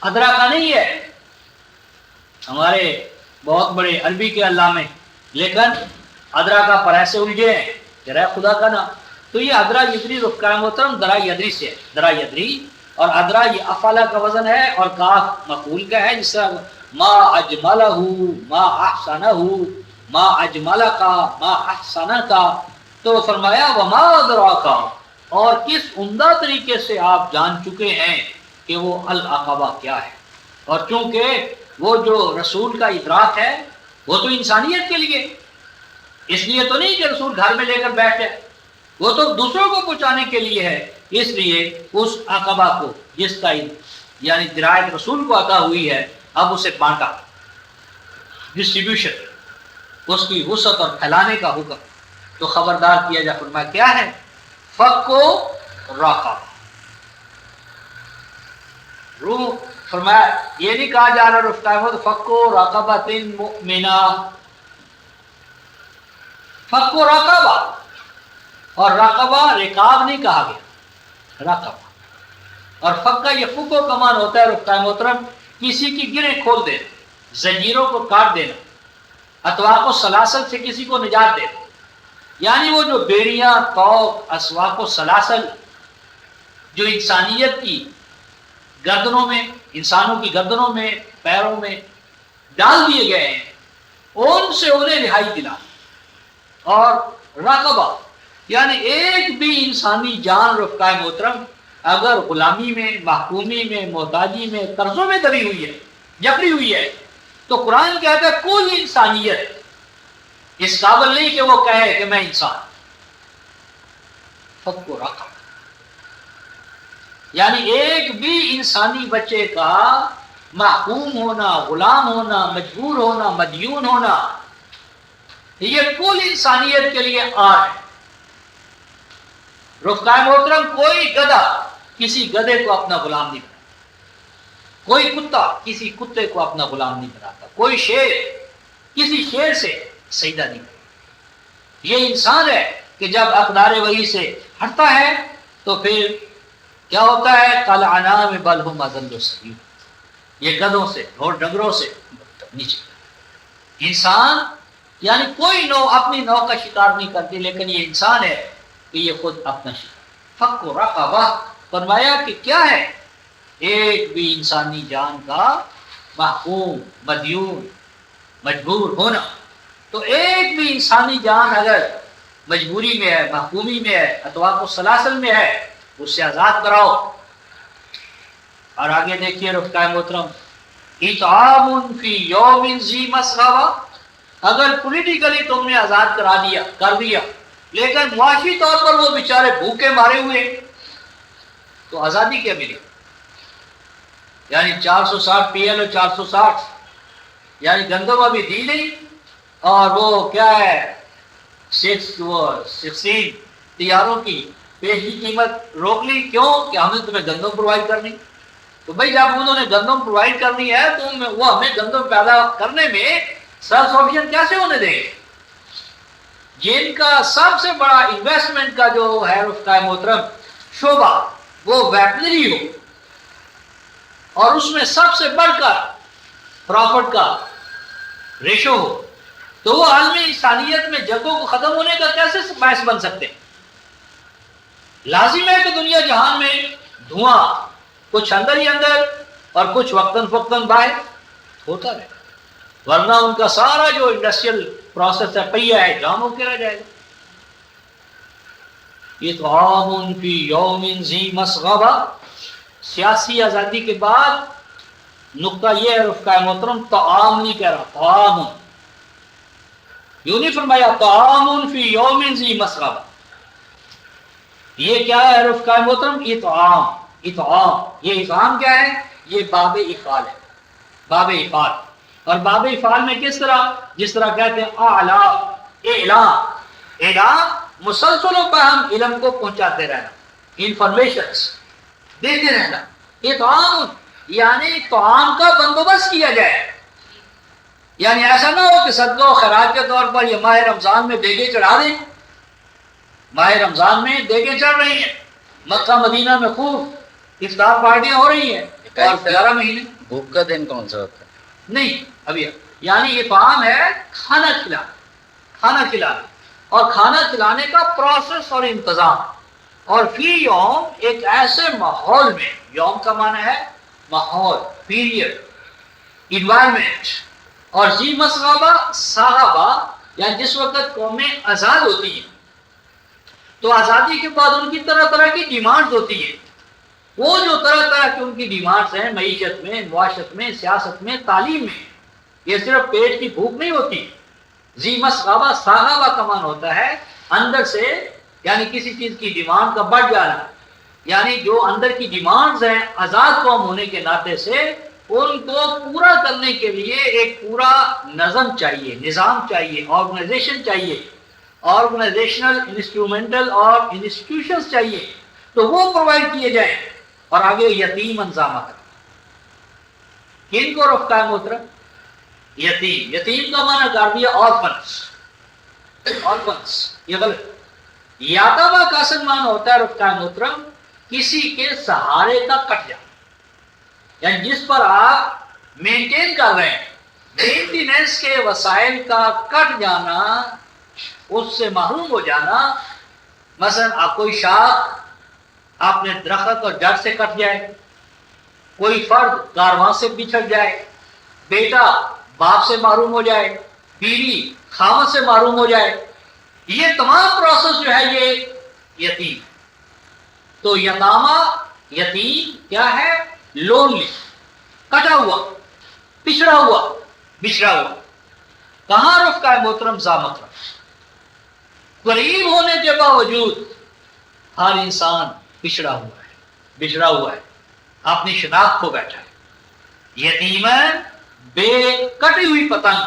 ادرا کا نہیں ہے، ہمارے بہت بڑے عربی کے علامے، لیکن ادرا کا پر ایسے الجھے ہیں ذرا خدا کا نا۔ تو یہ ادرا یدری رفقہ محترم درا یدری سے ہے، درا یدری، اور ادرا یہ افعلہ کا وزن ہے اور کاف مفعول کا ہے، جس طرح ما اجملہ، ما احسنہ، ما اجملہ کا، ما احسنہ کا۔ تو فرمایا وما ادراکا، اور کس عمدہ طریقے سے آپ جان چکے ہیں کہ وہ العقبہ کیا ہے۔ اور چونکہ وہ جو رسول کا ادراک ہے وہ تو انسانیت کے لیے، اس لیے تو نہیں کہ رسول گھر میں لے کر بیٹھے، وہ تو دوسروں کو پہنچانے کے لیے ہے۔ اس لیے اس عقبہ کو جس کا یعنی درایت رسول کو عطا ہوئی ہے، اب اسے بانٹا، ڈسٹریبیوشن، اس کی وسعت اور پھیلانے کا حکم۔ تو خبردار کیا جا، فرمایا کیا ہے؟ فکو رقبہ، روح فرمایا یہ نہیں کہا جا رہا رفقہ محترم فکو رقبۃ مؤمنہ، فکو رقبہ، اور رقبہ رقاب نہیں کہا گیا، رقبہ۔ اور فکا یہ فکو کا معنی ہوتا ہے رفقہ محترم کسی کی گرہیں کھول دینا، زنجیروں کو کاٹ دینا، اطواق و سلاسل سے کسی کو نجات دینا، یعنی وہ جو بیڑیاں، طوق، اسواق و سلاسل جو انسانیت کی گردنوں میں، انسانوں کی گردنوں میں، پیروں میں ڈال دیے گئے ہیں، ان سے انہیں رہائی دلا۔ اور رقبہ یعنی ایک بھی انسانی جان رفقہ محترم اگر غلامی میں، محکومی میں، محتاجی میں، قرضوں میں دبی ہوئی ہے، جکڑی ہوئی ہے، تو قرآن کہتا ہے کوئی انسانیت اس قابل نہیں کہ وہ کہے کہ میں انسان۔ فک و رقبہ یعنی ایک بھی انسانی بچے کا محکوم ہونا، غلام ہونا، مجبور ہونا، مدیون ہونا، یہ کل انسانیت کے لیے آر ہے۔ رفقہ محترم کوئی گدھا کسی گدھے کو اپنا غلام نہیں بناتا، کوئی کتا کسی کتے کو اپنا غلام نہیں بناتا، کوئی شیر کسی شیر سے سجدہ نہیں کرتا۔ یہ انسان ہے کہ جب اقدار وحی سے ہٹتا ہے تو پھر کیا ہوتا ہے؟ قال انعام بل هم اضل سبیلا، یہ گدھوں سے، ڈھور ڈنگروں سے نیچے۔ انسان یعنی کوئی نو اپنی نو کا شکار نہیں کرتی، لیکن یہ انسان ہے کہ یہ خود اپنا شکار۔ فک و رقبہ فرمایا کہ کیا ہے؟ ایک بھی انسانی جان کا محکوم، مدیون، مجبور ہونا۔ تو ایک بھی انسانی جان اگر مجبوری میں ہے، محکومی میں ہے، اطواق و سلاسل میں ہے، اس سے آزاد کراؤ۔ اور آگے دیکھیے رفقہ محترم، اطعام فی یوم ذی مسغبہ، اگر پولیٹیکلی تم نے آزاد کر دیا لیکن معاشی طور پر وہ بیچارے بھوکے مارے ہوئے تو آزادی کیا ملی؟ یعنی 460 PLO 460 یعنی گندم ابھی دی نہیں، اور وہ کیا ہے 16 تیاروں کی پیش کی قیمت روک لی، کیوں کہ ہم نے تمہیں گندم پرووائڈ کرنی۔ تو بھائی جب انہوں نے گندم پرووائڈ کرنی ہے تو وہ ہمیں گندم پیدا کرنے میں سیلف سفیشینٹ کیسے ہونے دیں گے؟ جن کا سب سے بڑا انویسٹمنٹ کا جو ہے اس کا محترم شعبہ وہ ویٹنری ہو اور اس میں سب سے بڑھ کر پرافٹ کا ریشو ہو تو وہ عالمی انسانیت میں جنگوں کو ختم ہونے کا کیسے باعث بن سکتے ہیں؟ لازم ہے کہ دنیا جہان میں دھواں کچھ اندر ہی اندر اور کچھ وقتاً فوقتاً باہر ہوتا رہے، ورنہ ان کا سارا جو انڈسٹریل پروسیس ہے پہیا ہے جام ہو کے رہ جائے گا۔ اطعام فی یوم ذی مسغبہ، سیاسی آزادی کے بعد نقطہ یہ ہے رفقۂ محترم، طعام نہیں کہہ رہا، طعام، یوں نہیں فرمایا طعام فی یوم ذی مسغبہ۔ یہ کیا ہے رفقۂ محترم؟ اطعام، اطعام، یہ اطعام کیا ہے؟ یہ باب افعال ہے، باب افعال، اور باب افعال میں کس طرح؟ جس طرح کہتے ہیں اعلی، اعلان، اعلان، مسلسل و ہم علم کو پہنچاتے رہنا، انفارمیشنز دیتے رہنا، اطعام یعنی طعام کا بندوبست کیا جائے، یعنی ایسا نہ ہو کہ صدقہ و خیرات کے طور پر یہ ماہ رمضان میں دیگیں چڑھا دیں، ماہ رمضان میں دیگیں چڑھ رہی ہیں، مکہ مدینہ میں خوب افطار پارٹیاں ہو رہی ہیں، اور 11 مہینے بھوک کا دن کون سا ہوتا ہے؟ نہیں ابھی، یعنی یہ فہم ہے کھانا کھلانا، کھانا کھلانا اور کھانا کھلانے کا پروسیس اور انتظام، اور فی یوم ایک ایسے ماحول میں، یوم کا معنی ہے ماحول، پیریڈ، انوائرمنٹ، اور ذی مسغبہ صحابہ، یعنی جس وقت قومیں آزاد ہوتی ہیں تو آزادی کے بعد ان کی طرح طرح کی ڈیمانڈز ہوتی ہیں، وہ جو طرح طرح کی ان کی ڈیمانڈز ہیں معیشت میں، معاشرت میں، سیاست میں، تعلیم میں، یہ صرف پیٹ کی بھوک نہیں ہوتی۔ ذی مسغبہ صحابہ کا معنی ہوتا ہے اندر سے، یعنی کسی چیز کی ڈیمانڈ کا بڑھ جانا، یعنی جو اندر کی ڈیمانڈز ہیں آزاد قوم ہونے کے ناطے سے ان کو پورا کرنے کے لیے ایک پورا نظم چاہیے، نظام چاہیے، آرگنائزیشن چاہیے، آرگنائزیشنل، انسٹرومنٹل اور انسٹیٹیوشنز چاہیے، تو وہ پرووائڈ کیے جائیں۔ اور آگے یتیم انضامات، کن کو رفقۂ محترم؟ یتیم، یتیم کا معنی کر دیا آرفنس، آرفنس، یہ غلط۔ یاتامہ کا اصل معنی ہوتا ہے رفقۂ محترم کسی کے سہارے کا کٹ جانا، یعنی جس پر آپ مینٹین کر رہے ہیں، مینٹیننس کے وسائل کا کٹ جانا، اس سے محروم ہو جانا۔ مثلا آپ کوئی شاخ آپ نے درخت اور جڑ سے کٹ جائے، کوئی فرد کارواں سے بچھڑ جائے، بیٹا باپ سے محروم ہو جائے، بیوی خاوند سے محروم ہو جائے، یہ تمام پروسیس جو ہے یہ یتیم۔ تو یتامہ، یتیم کیا ہے؟ لونلی، کٹا ہوا، پچھڑا ہوا، بچھڑا ہوا۔ کہاں رفقۂ محترم ذا مطلب؟ قریب ہونے کے باوجود ہر انسان پچھڑا ہوا ہے، بچھڑا ہوا ہے، اپنی شناخت کو بیٹھا ہے۔ یتیمن بے کٹی ہوئی پتنگ،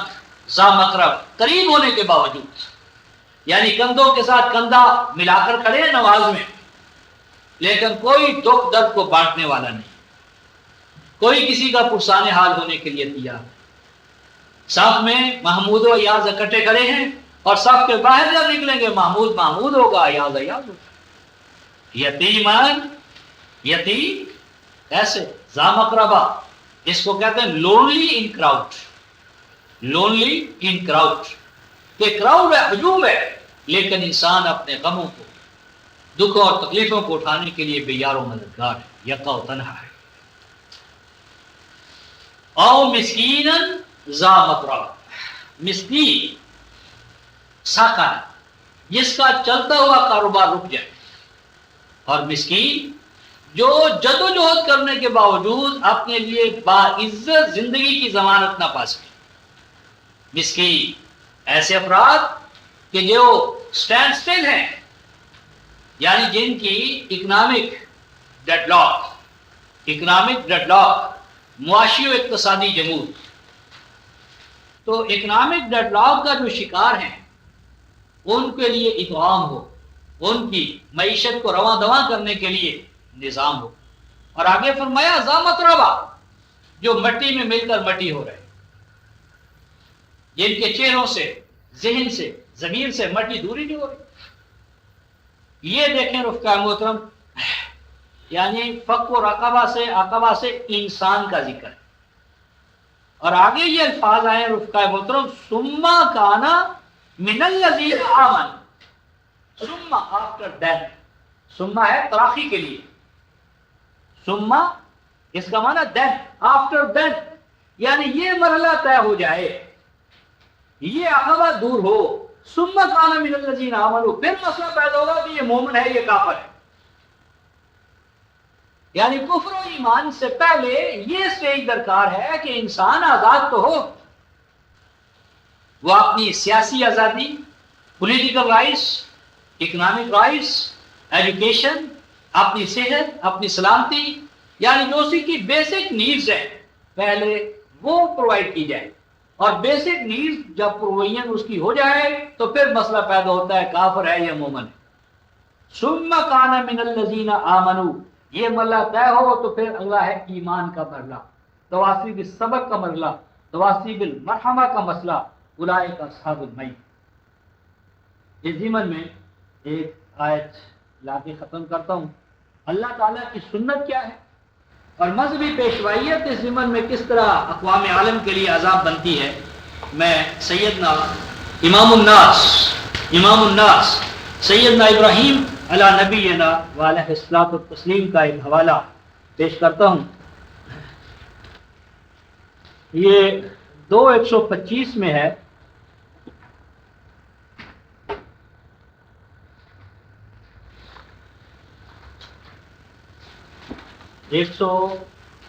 ذا مطلب قریب ہونے کے باوجود، یعنی کندھوں کے ساتھ کندھا ملا کر کھڑے ہیں نماز میں، لیکن کوئی دکھ درد کو بانٹنے والا نہیں، کوئی کسی کا پرسان حال ہونے کے لیے تیار نہیں۔ صف میں محمود و ایاز اکٹھے کھڑے ہیں، اور صف کے باہر جب نکلیں گے محمود محمود ہوگا، ایاز ایاز ہوگا۔ یتیمن، یتیم ایسے ذا مقربہ، اس کو کہتے ہیں lonely in crowd, lonely in crowd, کہ کراؤڈ ہے، ہجوم ہے، لیکن انسان اپنے غموں کو، دکھوں اور تکلیفوں کو اٹھانے کے لیے بے یار و مددگار ہے، یکا و تنہا ہے۔ او مسکینن ذا مترب، مسکین ساکن، جس کا چلتا ہوا کاروبار رک جائے، اور مسکین جو جدوجہد کرنے کے باوجود اپنے لیے باعزت زندگی کی ضمانت نہ پا سکے۔ مسکین ایسے افراد کہ جو سٹینڈ سٹل ہیں، یعنی جن کی اکنامک ڈیڈ لاک، معاشی و اقتصادی جمود۔ تو اکنامک ڈیڈ لاک کا جو شکار ہیں ان کے لیے اطعام ہو، ان کی معیشت کو رواں دواں کرنے کے لیے نظام ہو، اور آگے فرمایا زامت ربا، جو مٹی میں مل کر مٹی ہو رہے، جن کے چہروں سے، ذہن سے، ضمیر سے مٹی دوری نہیں ہو رہی. یہ دیکھیں رفقا محترم، یعنی فک و عقبہ سے انسان کا ذکر ہے. اور آگے یہ الفاظ آئے رفقا محترم، ثم کان من الذین آمنوا، ثم آفٹر دیٹ، ثم ہے تراخی کے لیے، ثم اس کا معنی دیٹ، آفٹر دیٹ، یعنی یہ مرحلہ طے ہو جائے، یہ عقبہ دور ہو، ثم کان من الذین آمنوا، پھر مسئلہ پیدا ہوگا کہ یہ مومن ہے یہ کافر ہے. یعنی کفر و ایمان سے پہلے یہ سٹیج درکار ہے کہ انسان آزاد تو ہو، وہ اپنی سیاسی آزادی، political rights, economic rights, education, اپنی صحت، اپنی سلامتی، یعنی جو اسی کی بیسک نیڈز ہے پہلے وہ پرووائڈ کی جائے. اور بیسک نیڈز جب پروویژن اس کی ہو جائے تو پھر مسئلہ پیدا ہوتا ہے کافر ہے یا مومن ہے. ثم کان من الذین آمنوا، یہ مرحلہ طے ہو تو پھر اگلا ہے ایمان کا مرحلہ، تواصی بالصبر کا مرحلہ، تواصی بالمرحمہ کا مسئلہ، اولئک اصحاب المیت. اس ضمن میں ایک آیت لا کے ختم کرتا ہوں. اللہ تعالیٰ کی سنت کیا ہے اور مذہبی پیشوائیت اس ضمن میں کس طرح اقوام عالم کے لیے عذاب بنتی ہے، میں سیدنا امام الناس سیدنا ابراہیم علی نبینا وعلیہ الصلوۃ والتسلیم کا ایک حوالہ پیش کرتا ہوں. یہ 2:125 میں ہے. ایک سو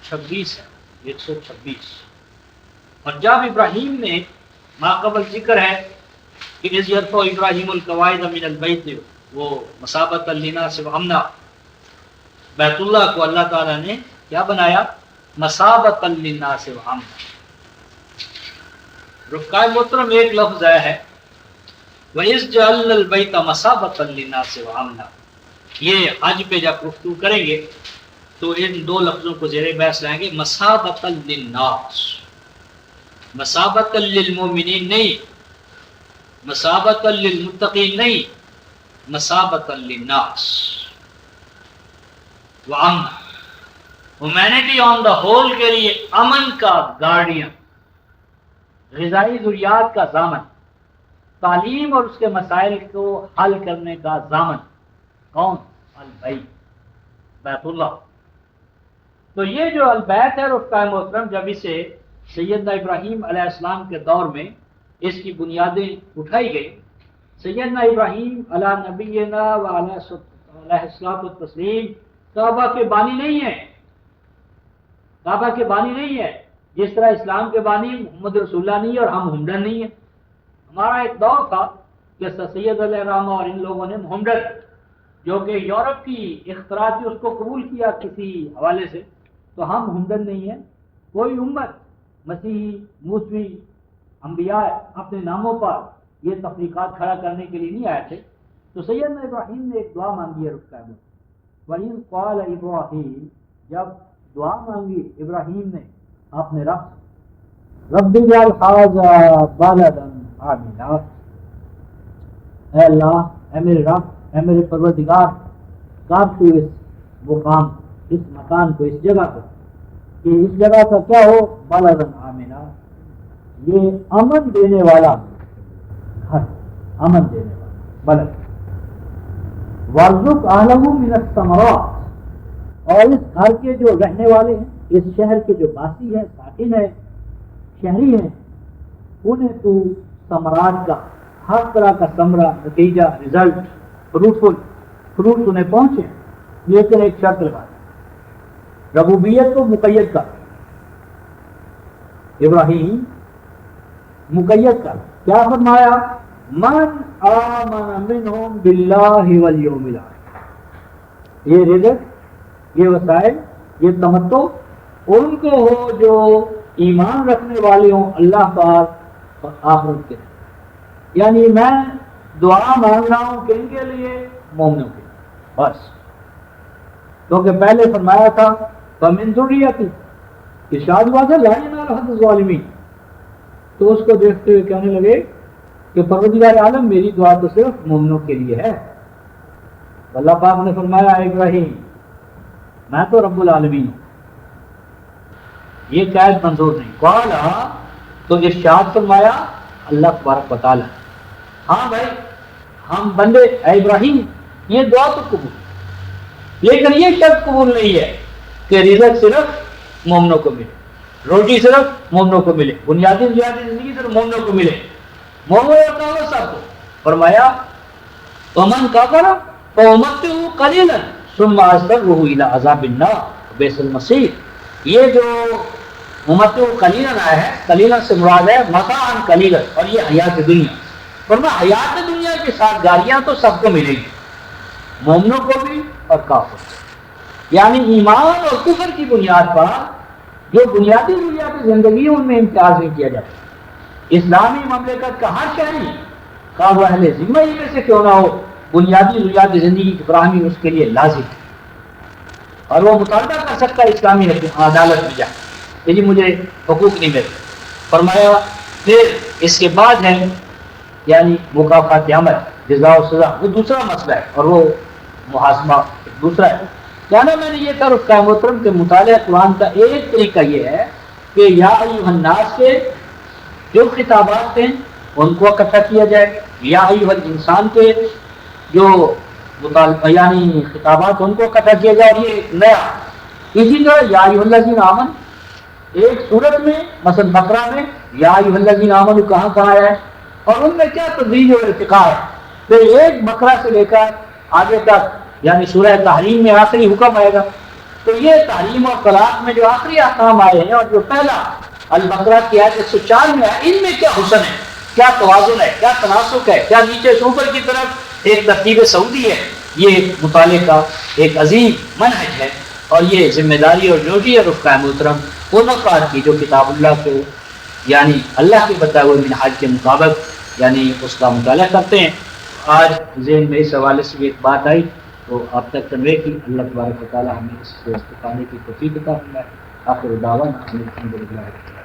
چھبیس ہے، 126. اور جب ابراہیم نے ماقبل ذکر ہے کہ اذ یرفع ابراہیم القواعد من البیت، وہ مثابۃ للناس وامنا، بیت اللہ کو اللہ تعالیٰ نے کیا بنایا؟ مثابۃ للناس وامنا. رفقائے محترم ایک لفظ آیا ہے وَإِذْ جَعَلْنَا الْبَيْتَ مَثَابَةً لِلنَّاسِ وَأَمْنًا. یہ حج پہ جب گفتگو کریں گے تو ان دو لفظوں کو زیر بحث لائیں گے. مثابۃ للناس، مثابۃ للمؤمنین نہیں، مثابۃ للمتقین نہیں، مثابۃ للناس وامن، ہیومینٹی آن دا ہول کے لیے امن کا گارڈین، غذائی ضروریات کا ضامن، تعلیم اور اس کے مسائل کو حل کرنے کا ضامن. کون؟ البیت، بیت اللہ. تو یہ جو البیت ہے رفقائے محترم، جب اسے سیدنا ابراہیم علیہ السلام کے دور میں اس کی بنیادیں اٹھائی گئی، سیدنا ابراہیم علیہ نبینا وعلیہ الصلوۃ والتسلیم کعبہ کے بانی نہیں ہیں، کعبہ کے بانی نہیں ہے، جس طرح اسلام کے بانی محمد رسول اللہ نہیں ہے اور ہم محمدن نہیں ہیں. ہمارا ایک دور تھا کہ سید علیہ الرحمہ اور ان لوگوں نے محمدن، جو کہ یورپ کی اختراع تھی، اس کو قبول کیا کسی حوالے سے، تو ہم محمدن نہیں ہیں. کوئی امت مسیحی، موسوی، انبیاء اپنے ناموں پر یہ تفریقات کھڑا کرنے کے لیے نہیں آئے تھے. تو سیدنا ابراہیم نے ایک دعا مانگی ہے رکھتا ہے. وَإِذْ قَالَ ابراہیم، جب دعا مانگی ابراہیم نے اپنے رب سے، رب اجعل ھذا بلدا آمنا، اے اللہ، اے میرے رب، اے میرے پروردگار، کر تو اس مقام، اس مکان کو، اس جگہ کو، کہ اس جگہ کا کیا ہو؟ بلدا آمنا، یہ امن دینے والا گھر، امن دینے والا بلد. وارزق اہلہ من الثمرات، اور اس گھر کے جو رہنے والے ہیں، اس شہر کے جو باسی ہیں، ساکن ہیں، شہری ہیں، انہیں تو ثمرات کا، ہر طرح کا ثمرہ، نتیجہ، رزلٹ، فروٹ انہیں پہنچے. لیکن ایک شرط لگا، ربوبیت کو مقید کر. ابراہیم مقید کر، کیا فرمایا؟ من آمن منہم باللہ والیوم الاخر، یہ رزق، یہ وسائل، یہ تمتع ان کو ہو جو ایمان رکھنے والے ہوں اللہ پر اور آخرت کے. یعنی میں دعا مانگ رہا ہوں کن کے لیے؟ مومنوں کے لیے بس. کیونکہ پہلے فرمایا تھا فمن ذریتی، ارشاد ہوا تھا لا ینال عہد الظالمین، تو اس کو دیکھتے ہوئے کہنے لگے کہ پروردگار عالم میری دعا تو صرف مومنوں کے لیے ہے۔ اللہ پاک نے فرمایا اے ابراہیم میں تو رب العالمین ہوں، یہ قید منظور نہیں۔ قالا، تو ارشاد فرمایا اللہ تبارک و تعالی، ہاں بھائی ہم بندے اے ابراہیم یہ دعا تو قبول، لیکن یہ شرط قبول نہیں ہے کہ رزق صرف مومنوں کو ملے، روٹی صرف مومنوں کو ملے، بنیادی زندگی صرف مومنوں کو ملے، مومنوں اور کافر سب کو۔ فرمایا ومن کفر فامتعه قلیلا ثم اضطره الى عذاب النار بئس المصیر۔ یہ جو ممتع قلیلا آیا ہے، قلیلا سے مراد ہے متاعا قلیلا، اور یہ حیات دنیا۔ فرمایا حیات دنیا کی سازگاریاں تو سب کو ملیں گی، مومنوں کو بھی اور کافر کو، یعنی ایمان اور کفر کی بنیاد پر جو بنیادی ضروریات زندگی ان میں امتیاز نہیں کیا جاتا۔ اسلامی مملکت کا ہر شہری خواہ وہ اہل ذمہ ہی میں سے کیوں نہ ہو، بنیادی ضروریات زندگی کی فراہمی اس کے لیے لازم ہے، اور وہ مطالبہ کر سکتا ہے اسلامی عدالت میں جا کہ جی مجھے حقوق نہیں ملتے۔ فرمایا پھر اس کے بعد ہے یعنی مکافات عمل، جزا و سزا، وہ دوسرا مسئلہ ہے، اور وہ محاسبہ دوسرا ہے۔ کہنا میں نے یہ کر اس قائم محترم کے مطالعہ قرآن کا ایک طریقہ یہ ہے کہ یا ایھا الناس کے جو خطابات ہیں ان کو اکٹھا کیا جائے، یا ایھا الانسان کے جو یعنی خطابات ان کو اکٹھا کیا جائے، اور یہ نیا۔ اسی طرح یا ایھا الذین آمنوا ایک صورت میں مثلا بقرہ میں یا ایھا الذین آمنوا کہاں کہاں ہے، اور ان میں کیا تدریج اور ارتقاء ہے، پھر ایک بقرہ سے لے کر آگے تک یعنی سورہ تحریم میں آخری حکم آئے گا، تو یہ تحریم اور طلاق میں جو آخری احکام آئے ہیں اور جو پہلا البقرہ کی آیت 104 میں ہے، ان میں کیا حسن ہے، کیا توازن ہے، کیا تناسق ہے، کیا نیچے سے اوپر کی طرف ایک ترتیب سعودی ہے۔ یہ مطالعے کا ایک عظیم منہج ہے، اور یہ ذمہ داری اور ڈیوٹی ہے رفقا محترم ان افراد کی جو کتاب اللہ کو یعنی اللہ کے بتائے ہوئے منہاج کے مطابق یعنی اس کا مطالعہ کرتے ہیں۔ آج ذہن میں اس حوالے سے ایک بات آئی تو آپ تک کنوے کی، اللہ تبارک و تعالی ہمیں اس سے استفادے کی توفیق عطا فرمائے۔ آخر دعوانا الحمدللہ۔